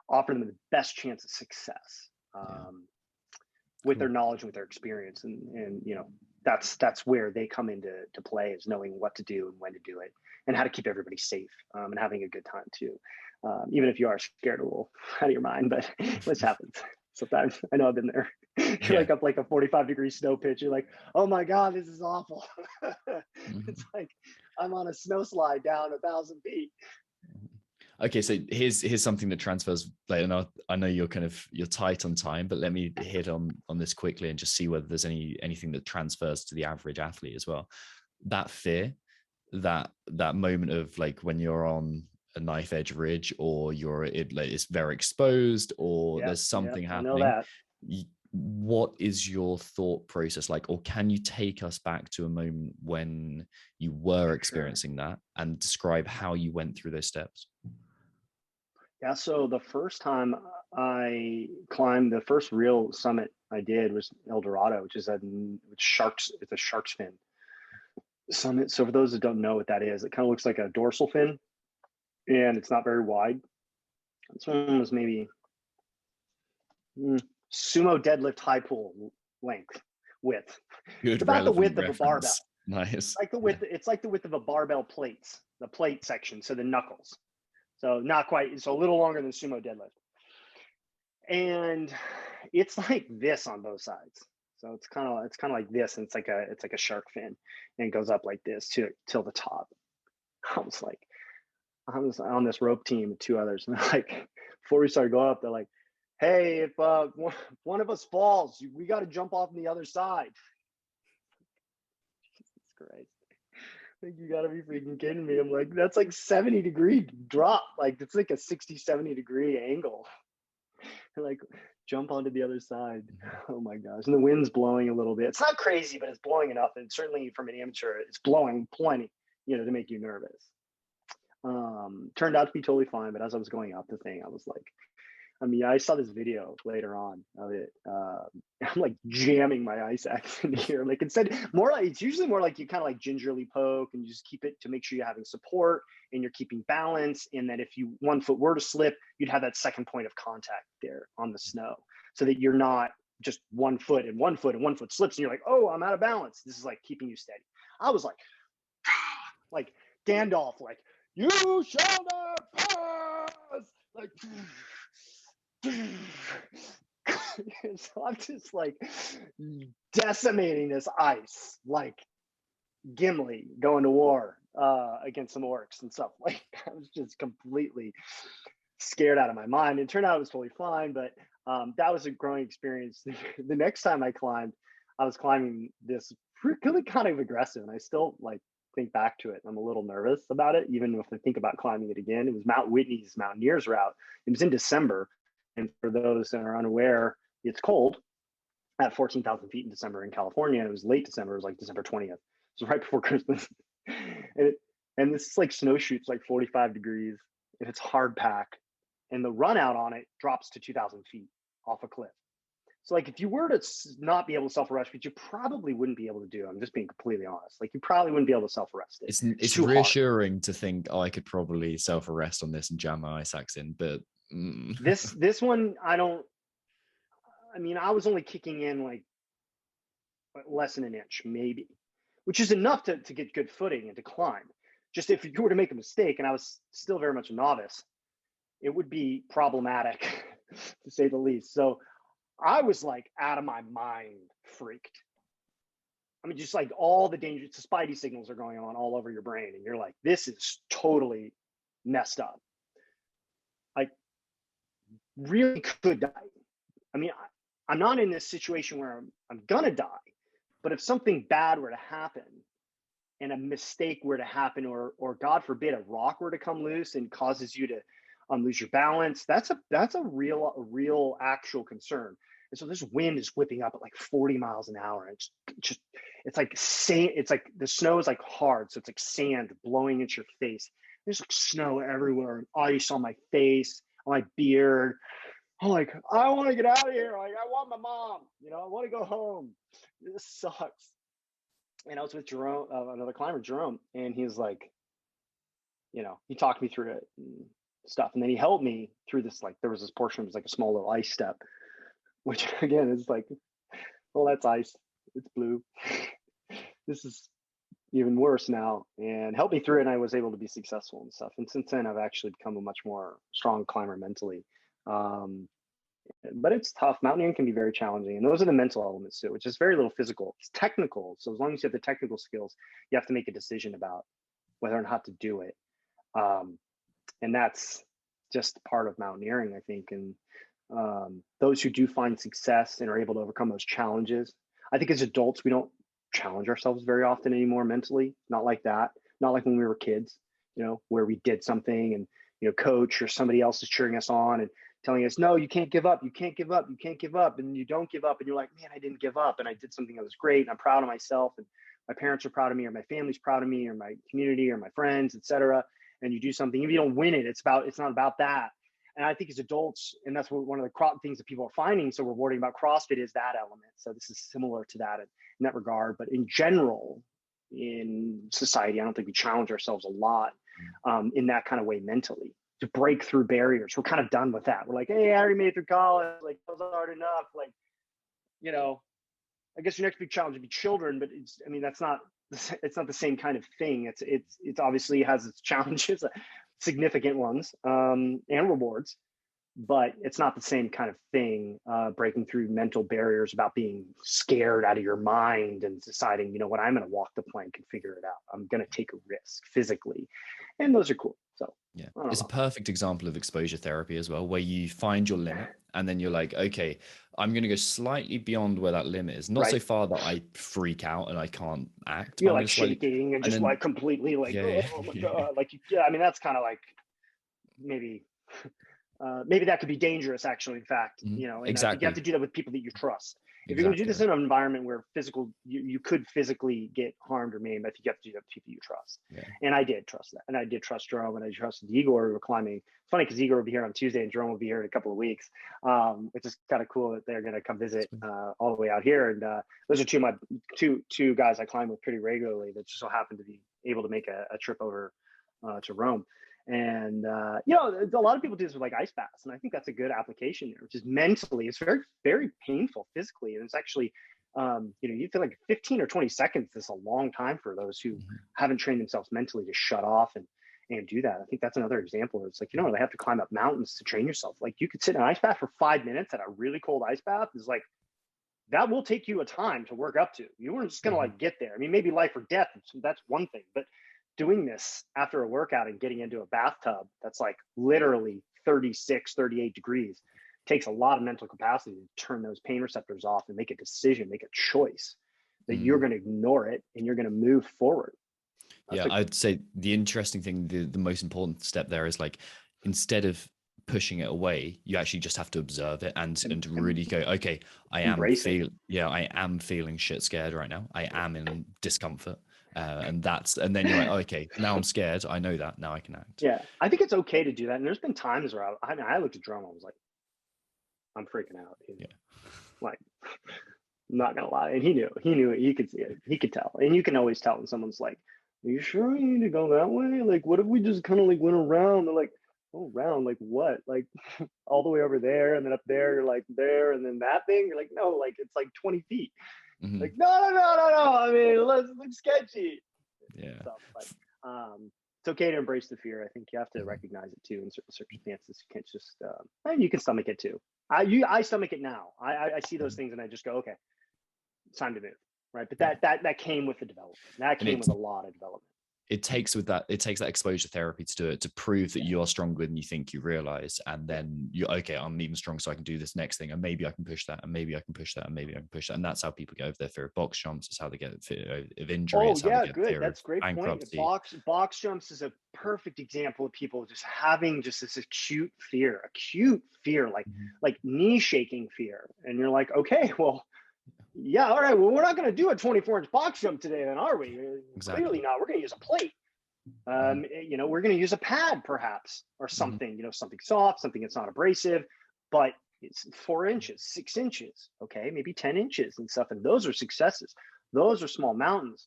offer them the best chance of success with their knowledge and with their experience, and that's where they come into play, is knowing what to do and when to do it, and how to keep everybody safe and having a good time too, even if you are scared a little out of your mind, but this happens. Sometimes. I know I've been there. You're like up like a 45-degree snow pitch. You're like, oh my God, this is awful. It's like I'm on a snow slide down 1,000 feet. Okay, so here's something that transfers. Like, I know you're tight on time, but let me hit on this quickly and just see whether there's anything that transfers to the average athlete as well. That fear, that moment of like when you're on a knife edge ridge, or it's very exposed, or there's something happening. I know that. What is your thought process like, or can you take us back to a moment when you were experiencing that and describe how you went through those steps? Yeah, so the first time I climbed, the first real summit I did was El Dorado, which is it's a shark's fin summit. So for those that don't know what that is, it kind of looks like a dorsal fin, and it's not very wide. This one was maybe sumo deadlift high pull width. Good, about the width reference. Of a barbell. Nice. Like the width, it's like the width of a barbell plates, the plate section, so the knuckles. So not quite, it's a little longer than sumo deadlift. And it's like this on both sides. So it's kind of like this, and it's like a shark fin, and it goes up like this till the top. I was on this rope team with 2 others, and they're like, before we started going up, they're like, hey, if one of us falls, we got to jump off on the other side. Jesus Christ. Like, you got to be freaking kidding me. I'm like, that's like 70-degree drop. Like, it's like a 60-70-degree angle. And like, jump onto the other side. Oh my gosh. And the wind's blowing a little bit. It's not crazy, but it's blowing enough. And certainly from an amateur, it's blowing plenty, to make you nervous. Turned out to be totally fine. But as I was going up the thing, I was like, I mean, I saw this video later on of it. I'm like jamming my ice axe in here. Like instead, more like it's usually more like you kind of like gingerly poke and you just keep it to make sure you're having support and you're keeping balance. And that if you one foot were to slip, you'd have that second point of contact there on the snow, so that you're not just one foot and one foot slips and you're like, oh, I'm out of balance. This is like keeping you steady. I was like Gandalf, like you shall not pass, like. So I'm just like decimating this ice, like Gimli going to war against some orcs and stuff. Like I was just completely scared out of my mind. It turned out it was totally fine, but that was a growing experience. The next time I climbed, I was climbing this really kind of aggressive, and I still like think back to it. I'm a little nervous about it, even if I think about climbing it again. It was Mount Whitney's Mountaineers route. It was in December. And for those that are unaware, it's cold at 14,000 feet in December in California. It was late December. It was like December 20th. So right before Christmas. and this is like snowshoot's like 45 degrees and it's hard pack. And the run out on it drops to 2,000 feet off a cliff. So like if you were to not be able to self-arrest, which you probably wouldn't be able to do, I'm just being completely honest. Like you probably wouldn't be able to self-arrest it. It's reassuring to think, oh, I could probably self-arrest on this and jam my ice axe in, but this one, I was only kicking in like less than an inch, maybe, which is enough to get good footing and to climb. Just if you were to make a mistake, and I was still very much a novice, it would be problematic to say the least. So I was like out of my mind freaked. I mean, just like all the dangers, the spidey signals are going on all over your brain. And you're like, this is totally messed up. Like, really could die. I mean, I'm not in this situation where I'm gonna die, but if something bad were to happen and a mistake were to happen, or God forbid, a rock were to come loose and causes you to lose your balance, that's a real actual concern. And so this wind is whipping up at like 40 miles an hour. It's like sand. It's like the snow is like hard, so it's like sand blowing into your face. There's like snow everywhere and ice on my face, on my beard. I'm like, I want to get out of here. Like, I want my mom. I want to go home. This sucks. And I was with Jerome, another climber, Jerome, and he was like, he talked me through it and stuff, and then he helped me through this. Like, there was this portion, it was like a small little ice step, which again is like, well, that's ice. It's blue. This is even worse now, and helped me through it, and I was able to be successful and stuff. And since then, I've actually become a much more strong climber mentally. But it's tough. Mountaineering can be very challenging, and those are the mental elements to it, which is very little physical. It's technical. So as long as you have the technical skills, you have to make a decision about whether or not to do it. And that's just part of mountaineering, I think. And those who do find success and are able to overcome those challenges, I think as adults, we don't challenge ourselves very often anymore mentally. Not like that. Not like when we were kids, where we did something and, coach or somebody else is cheering us on and telling us, no, you can't give up. You can't give up. You can't give up. And you don't give up. And you're like, man, I didn't give up. And I did something that was great. And I'm proud of myself. And my parents are proud of me, or my family's proud of me, or my community, or my friends, etc. And you do something. If you don't win it, it's not about that. And I think as adults, and that's one of the things that people are finding so rewarding about CrossFit is that element. So this is similar to that in that regard. But in general, in society, I don't think we challenge ourselves a lot in that kind of way mentally to break through barriers. We're kind of done with that. We're like, hey, I already made it through college. Like, that was hard enough. Like, I guess your next big challenge would be children, but it's not the same kind of thing. It's obviously has its challenges, significant ones, and rewards, but it's not the same kind of thing. Breaking through mental barriers about being scared out of your mind and deciding, what, I'm going to walk the plank and figure it out. I'm going to take a risk physically, and those are cool. So yeah, it's a perfect example of exposure therapy as well, where you find your limit and then you're like, okay, I'm going to go slightly beyond where that limit is, not so far that I freak out and I can't act. You're like shaking and just like completely like, oh my God. Like, that's kind of like maybe that could be dangerous actually, in fact, and exactly. you have to do that with people that you trust. If you're going to do this in an environment where you could physically get harmed or maimed, I think you have to do that with people you trust. Yeah. And I did trust that. And I did trust Jerome, and I trusted Igor. We were climbing. It's funny because Igor will be here on Tuesday and Jerome will be here in a couple of weeks, which is kind of cool that they're going to come visit all the way out here. And those are two guys I climb with pretty regularly that just so happen to be able to make a trip over to Rome. And, a lot of people do this with like ice baths. And I think that's a good application there, which is mentally, it's very, very painful physically. And it's actually, you feel like 15 or 20 seconds is a long time for those who haven't trained themselves mentally to shut off and do that. I think that's another example. It's like, they have to climb up mountains to train yourself. Like you could sit in an ice bath for 5 minutes at a really cold ice bath is like, that will take you a time to work up to. You weren't just going to like get there. I mean, maybe life or death, that's one thing, but doing this after a workout and getting into a bathtub that's like literally 36, 38 degrees takes a lot of mental capacity to turn those pain receptors off and make a decision, make a choice that you're going to ignore it and you're going to move forward. I'd say the interesting thing, the most important step there is like, instead of pushing it away, you actually just have to observe it and really go, okay, I am feeling shit scared right now. I am in discomfort. And then you're like, oh, okay, now I'm scared. I know that now I can act. Yeah. I think it's okay to do that. And there's been times where I looked at Jerome, I was like, I'm freaking out. Yeah. Like, I'm not gonna lie. And he knew it. He could see it. He could tell. And you can always tell when someone's like, are you sure you need to go that way? Like, what if we just kind of like went around? They're like, oh, around, like what? Like all the way over there and then up there, you're like there, and then that thing, you're like, no, like it's like 20 feet. Like, no. I mean, let's look sketchy. Yeah. But it's okay to embrace the fear. I think you have to recognize it too in certain circumstances. You can't just, you can stomach it too. I stomach it now. I see those things and I just go, okay, it's time to move. Right. But that came with the development. That came with a lot of development. It takes that exposure therapy to do it, to prove that you are stronger than you think you realize. And then I'm even stronger, so I can do this next thing. And maybe I can push that. And maybe I can push that. And maybe I can push that. And that's how people get over their fear of box jumps. It's how they get fear of injury. Oh, yeah, good. That's a great point. Box jumps is a perfect example of people just having just this acute fear, like knee shaking fear. And you're like, okay, well, yeah, all right. Well, we're not going to do a 24-inch box jump today, then, are we? Exactly. Clearly not. We're going to use a plate. We're going to use a pad, perhaps, or something. Something soft, something that's not abrasive, but it's 4 inches, 6 inches. Okay, maybe 10 inches and stuff. And those are successes. Those are small mountains.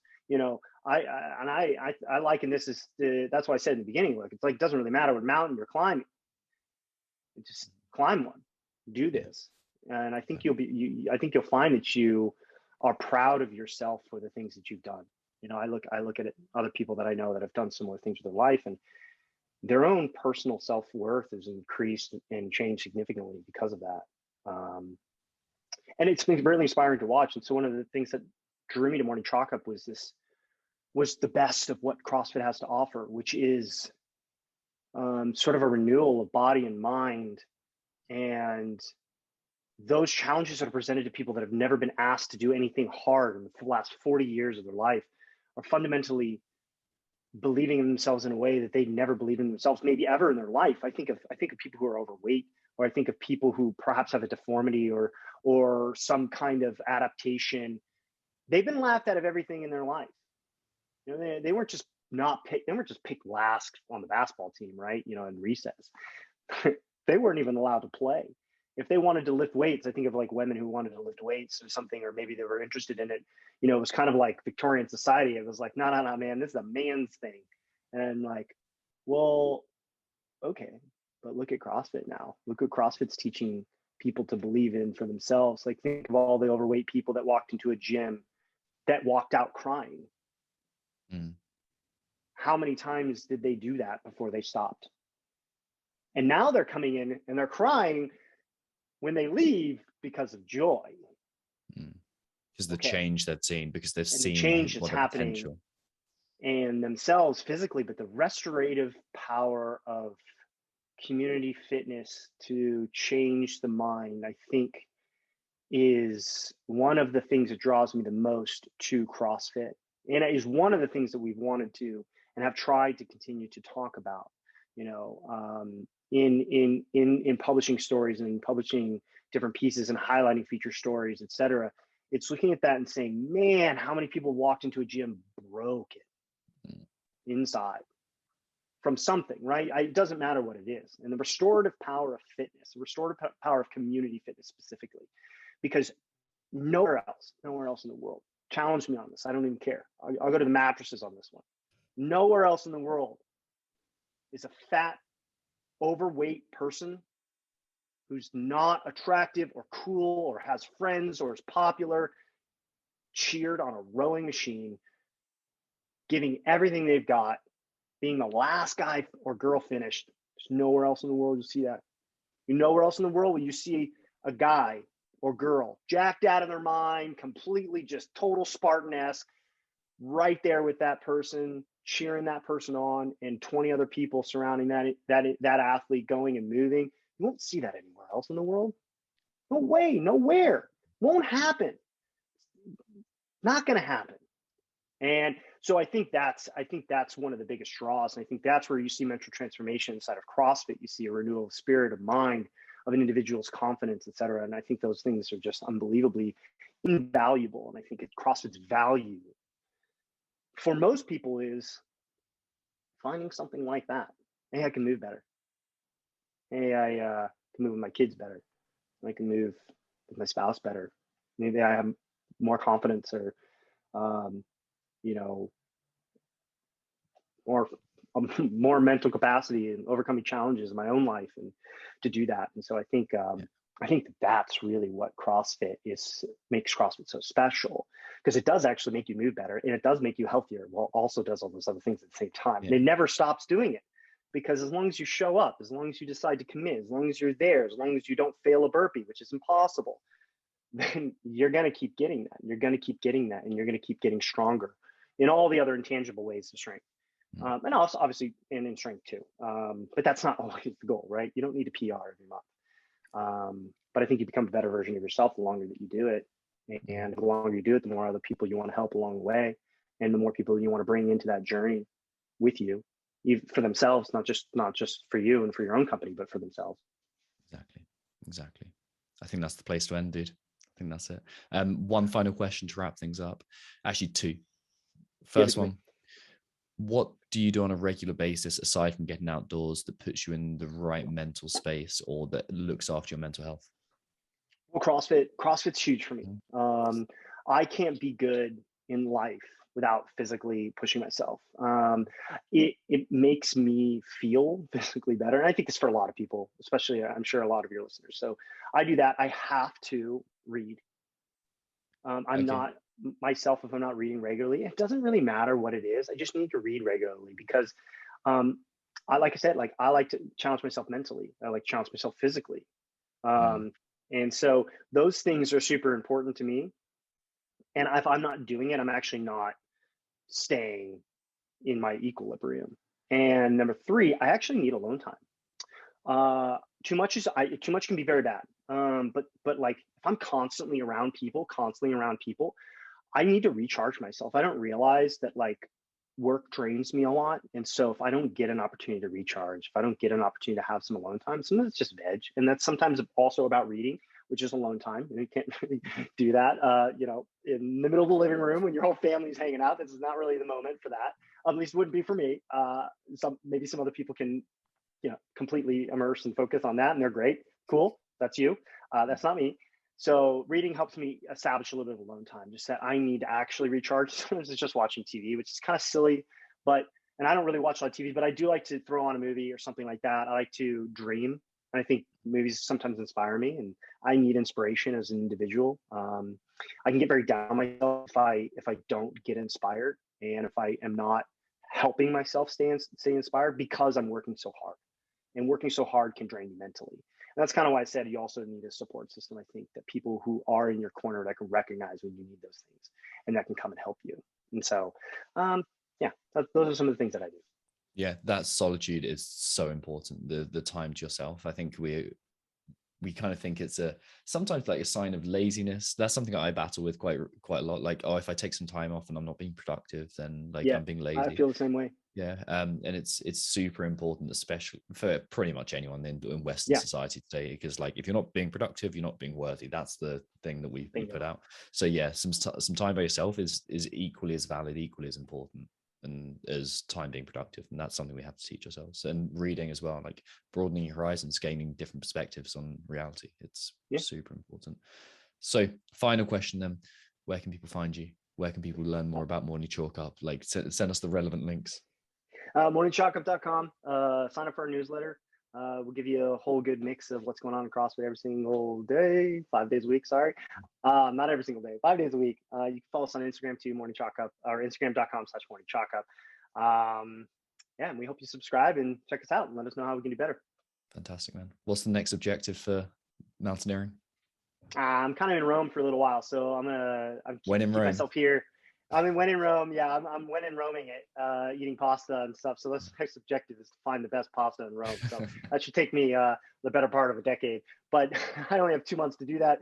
I liken this as that's why I said in the beginning. Look, it's like it doesn't really matter what mountain you're climbing. Just climb one. Do this. And I think you'll find that you are proud of yourself for the things that you've done. I look at it, other people that I know that have done similar things with their life, and their own personal self-worth is increased and changed significantly because of that. And it's been really inspiring to watch. And so one of the things that drew me to Morning Chalk Up was the best of what CrossFit has to offer, which is sort of a renewal of body and mind, and those challenges that are presented to people that have never been asked to do anything hard in the last 40 years of their life are fundamentally believing in themselves in a way that they never believed in themselves, maybe ever in their life. I think of people who are overweight, or I think of people who perhaps have a deformity or some kind of adaptation. They've been laughed out of everything in their life. They weren't just picked last on the basketball team, right? In recess. They weren't even allowed to play. If they wanted to lift weights, I think of like women who wanted to lift weights or something, or maybe they were interested in it. It was kind of like Victorian society. It was like, no, man, this is a man's thing. And like, well, okay, but look at CrossFit now. Look what CrossFit's teaching people to believe in for themselves. Like, think of all the overweight people that walked into a gym that walked out crying. How many times did they do that before they stopped? And now they're coming in and they're crying when they leave because of joy. Because the change they've seen, because they've seen the change that's happening in themselves physically, but the restorative power of community fitness to change the mind, I think, is one of the things that draws me the most to CrossFit. And it is one of the things that we've wanted to and have tried to continue to talk about. in publishing stories and publishing different pieces and highlighting feature stories, etc. It's looking at that and saying, man, how many people walked into a gym broken inside from something, right? It doesn't matter what it is. And the restorative power of fitness, the restorative power of community fitness specifically, because nowhere else in the world, challenge me on this, I don't even care. I'll go to the mattresses on this one. Nowhere else in the world is a fat, overweight person who's not attractive or cool or has friends or is popular, cheered on a rowing machine, giving everything they've got, being the last guy or girl finished. There's nowhere else in the world you see that. Nowhere else in the world will you see a guy or girl jacked out of their mind, completely just total Spartan-esque, right there with that person, cheering that person on, and 20 other people surrounding that athlete going and moving. You won't see that anywhere else in the world. No way, nowhere. Won't happen. Not going to happen. And so I think that's one of the biggest draws. And I think that's where you see mental transformation inside of CrossFit. You see a renewal of spirit, of mind, of an individual's confidence, et cetera. And I think those things are just unbelievably invaluable. And I think CrossFit's value for most people is finding something like that. Hey, I can move better. Hey, I can move with my kids better. I can move with my spouse better. Maybe I have more confidence or, more mental capacity and overcoming challenges in my own life and to do that. And so I think that's really what CrossFit makes CrossFit so special, because it does actually make you move better and it does make you healthier, while also does all those other things at the same time. And it never stops doing it, because as long as you show up, as long as you decide to commit, as long as you're there, as long as you don't fail a burpee, which is impossible, then you're going to keep getting that. You're going to keep getting that, and you're going to keep getting stronger in all the other intangible ways of strength. And also obviously in strength too. But that's not always the goal, right? You don't need a PR every month. But I think you become a better version of yourself the longer that you do it. And the longer you do it, the more other people you want to help along the way, and the more people you want to bring into that journey with you, even for themselves, not just for you and for your own company, but for themselves. Exactly. I think that's the place to end, dude. I think that's it. One final question to wrap things up. Actually, two. First one, what do you do on a regular basis aside from getting outdoors that puts you in the right mental space or that looks after your mental health? Well, CrossFit's huge for me. I can't be good in life without physically pushing myself. It makes me feel physically better. And I think it's for a lot of people, especially I'm sure a lot of your listeners. So I do that. I have to read. I'm not myself if I'm not reading regularly. It doesn't really matter what it is. I just need to read regularly because I like to challenge myself mentally. I like to challenge myself physically. And so those things are super important to me. And if I'm not doing it, I'm actually not staying in my equilibrium. And number three, I actually need alone time. Too much can be very bad. But like if I'm constantly around people, I need to recharge myself. I don't realize that like work drains me a lot. And so if I don't get an opportunity to recharge, if I don't get an opportunity to have some alone time, sometimes it's just veg. And that's sometimes also about reading, which is alone time. And you can't really do that, in the middle of the living room when your whole family's hanging out. This is not really the moment for that. At least wouldn't be for me. Maybe some other people can, completely immerse and focus on that. And they're great. Cool. That's you. That's not me. So reading helps me establish a little bit of alone time, just that I need to actually recharge. Sometimes it's just watching TV, which is kind of silly, and I don't really watch a lot of TV, but I do like to throw on a movie or something like that. I like to dream. And I think movies sometimes inspire me, and I need inspiration as an individual. I can get very down on myself if I don't get inspired, and if I am not helping myself stay inspired because I'm working so hard. And working so hard can drain you mentally. And that's kind of why I said you also need a support system. I think that people who are in your corner that can recognize when you need those things and that can come and help you. And so, those are some of the things that I do. Yeah, that solitude is so important. The time to yourself. I think we kind of think it's sometimes like a sign of laziness. That's something that I battle with quite a lot. Like, if I take some time off and I'm not being productive, then I'm being lazy. I feel the same way. Yeah. And it's super important, especially for pretty much anyone in Western society today, because like if you're not being productive, you're not being worthy. That's the thing that we put out. So yeah, some time by yourself is equally as valid, equally as important, and as time being productive. And that's something we have to teach ourselves. And reading as well, like broadening your horizons, gaining different perspectives on reality. It's super important. So final question then, where can people find you? Where can people learn more about Morning Chalk Up? Like send us the relevant links. Morningchalkup.com. Sign up for our newsletter. We'll give you a whole good mix of what's going on in CrossFit every single day, 5 days a week. Sorry. Not every single day, 5 days a week. You can follow us on Instagram too, Morning Chalk Up, or Instagram.com/Morning Chalk Up. And we hope you subscribe and check us out and let us know how we can do better. Fantastic, man. What's the next objective for mountaineering? I'm kind of in Rome for a little while, so I'm keep myself here. When in Rome, I'm when in roaming it, eating pasta and stuff. So this next objective is to find the best pasta in Rome. So that should take me the better part of a decade. But I only have 2 months to do that.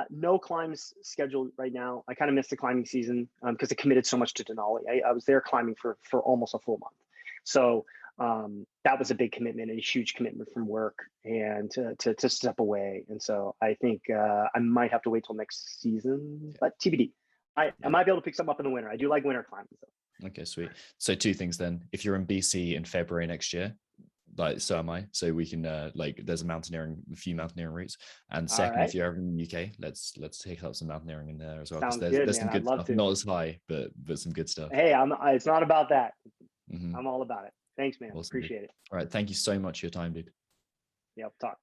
No climbs scheduled right now. I kind of missed the climbing season because I committed so much to Denali. I was there climbing for almost a full month. So that was a big commitment and a huge commitment from work and to step away. And so I think I might have to wait till next season, but TBD. I might be able to pick something up in the winter. I do like winter climbing. So. Okay, sweet. So 2 things then. If you're in BC in February next year, like so am I. So we can there's a few mountaineering routes. And second, if you're ever in the UK, let's take up some mountaineering in there as well. Sounds there's good, some good stuff. Not as high, but some good stuff. Hey, it's not about that. I'm all about it. Thanks, man. Awesome, appreciate it. All right. Thank you so much for your time, dude. Yeah, talk.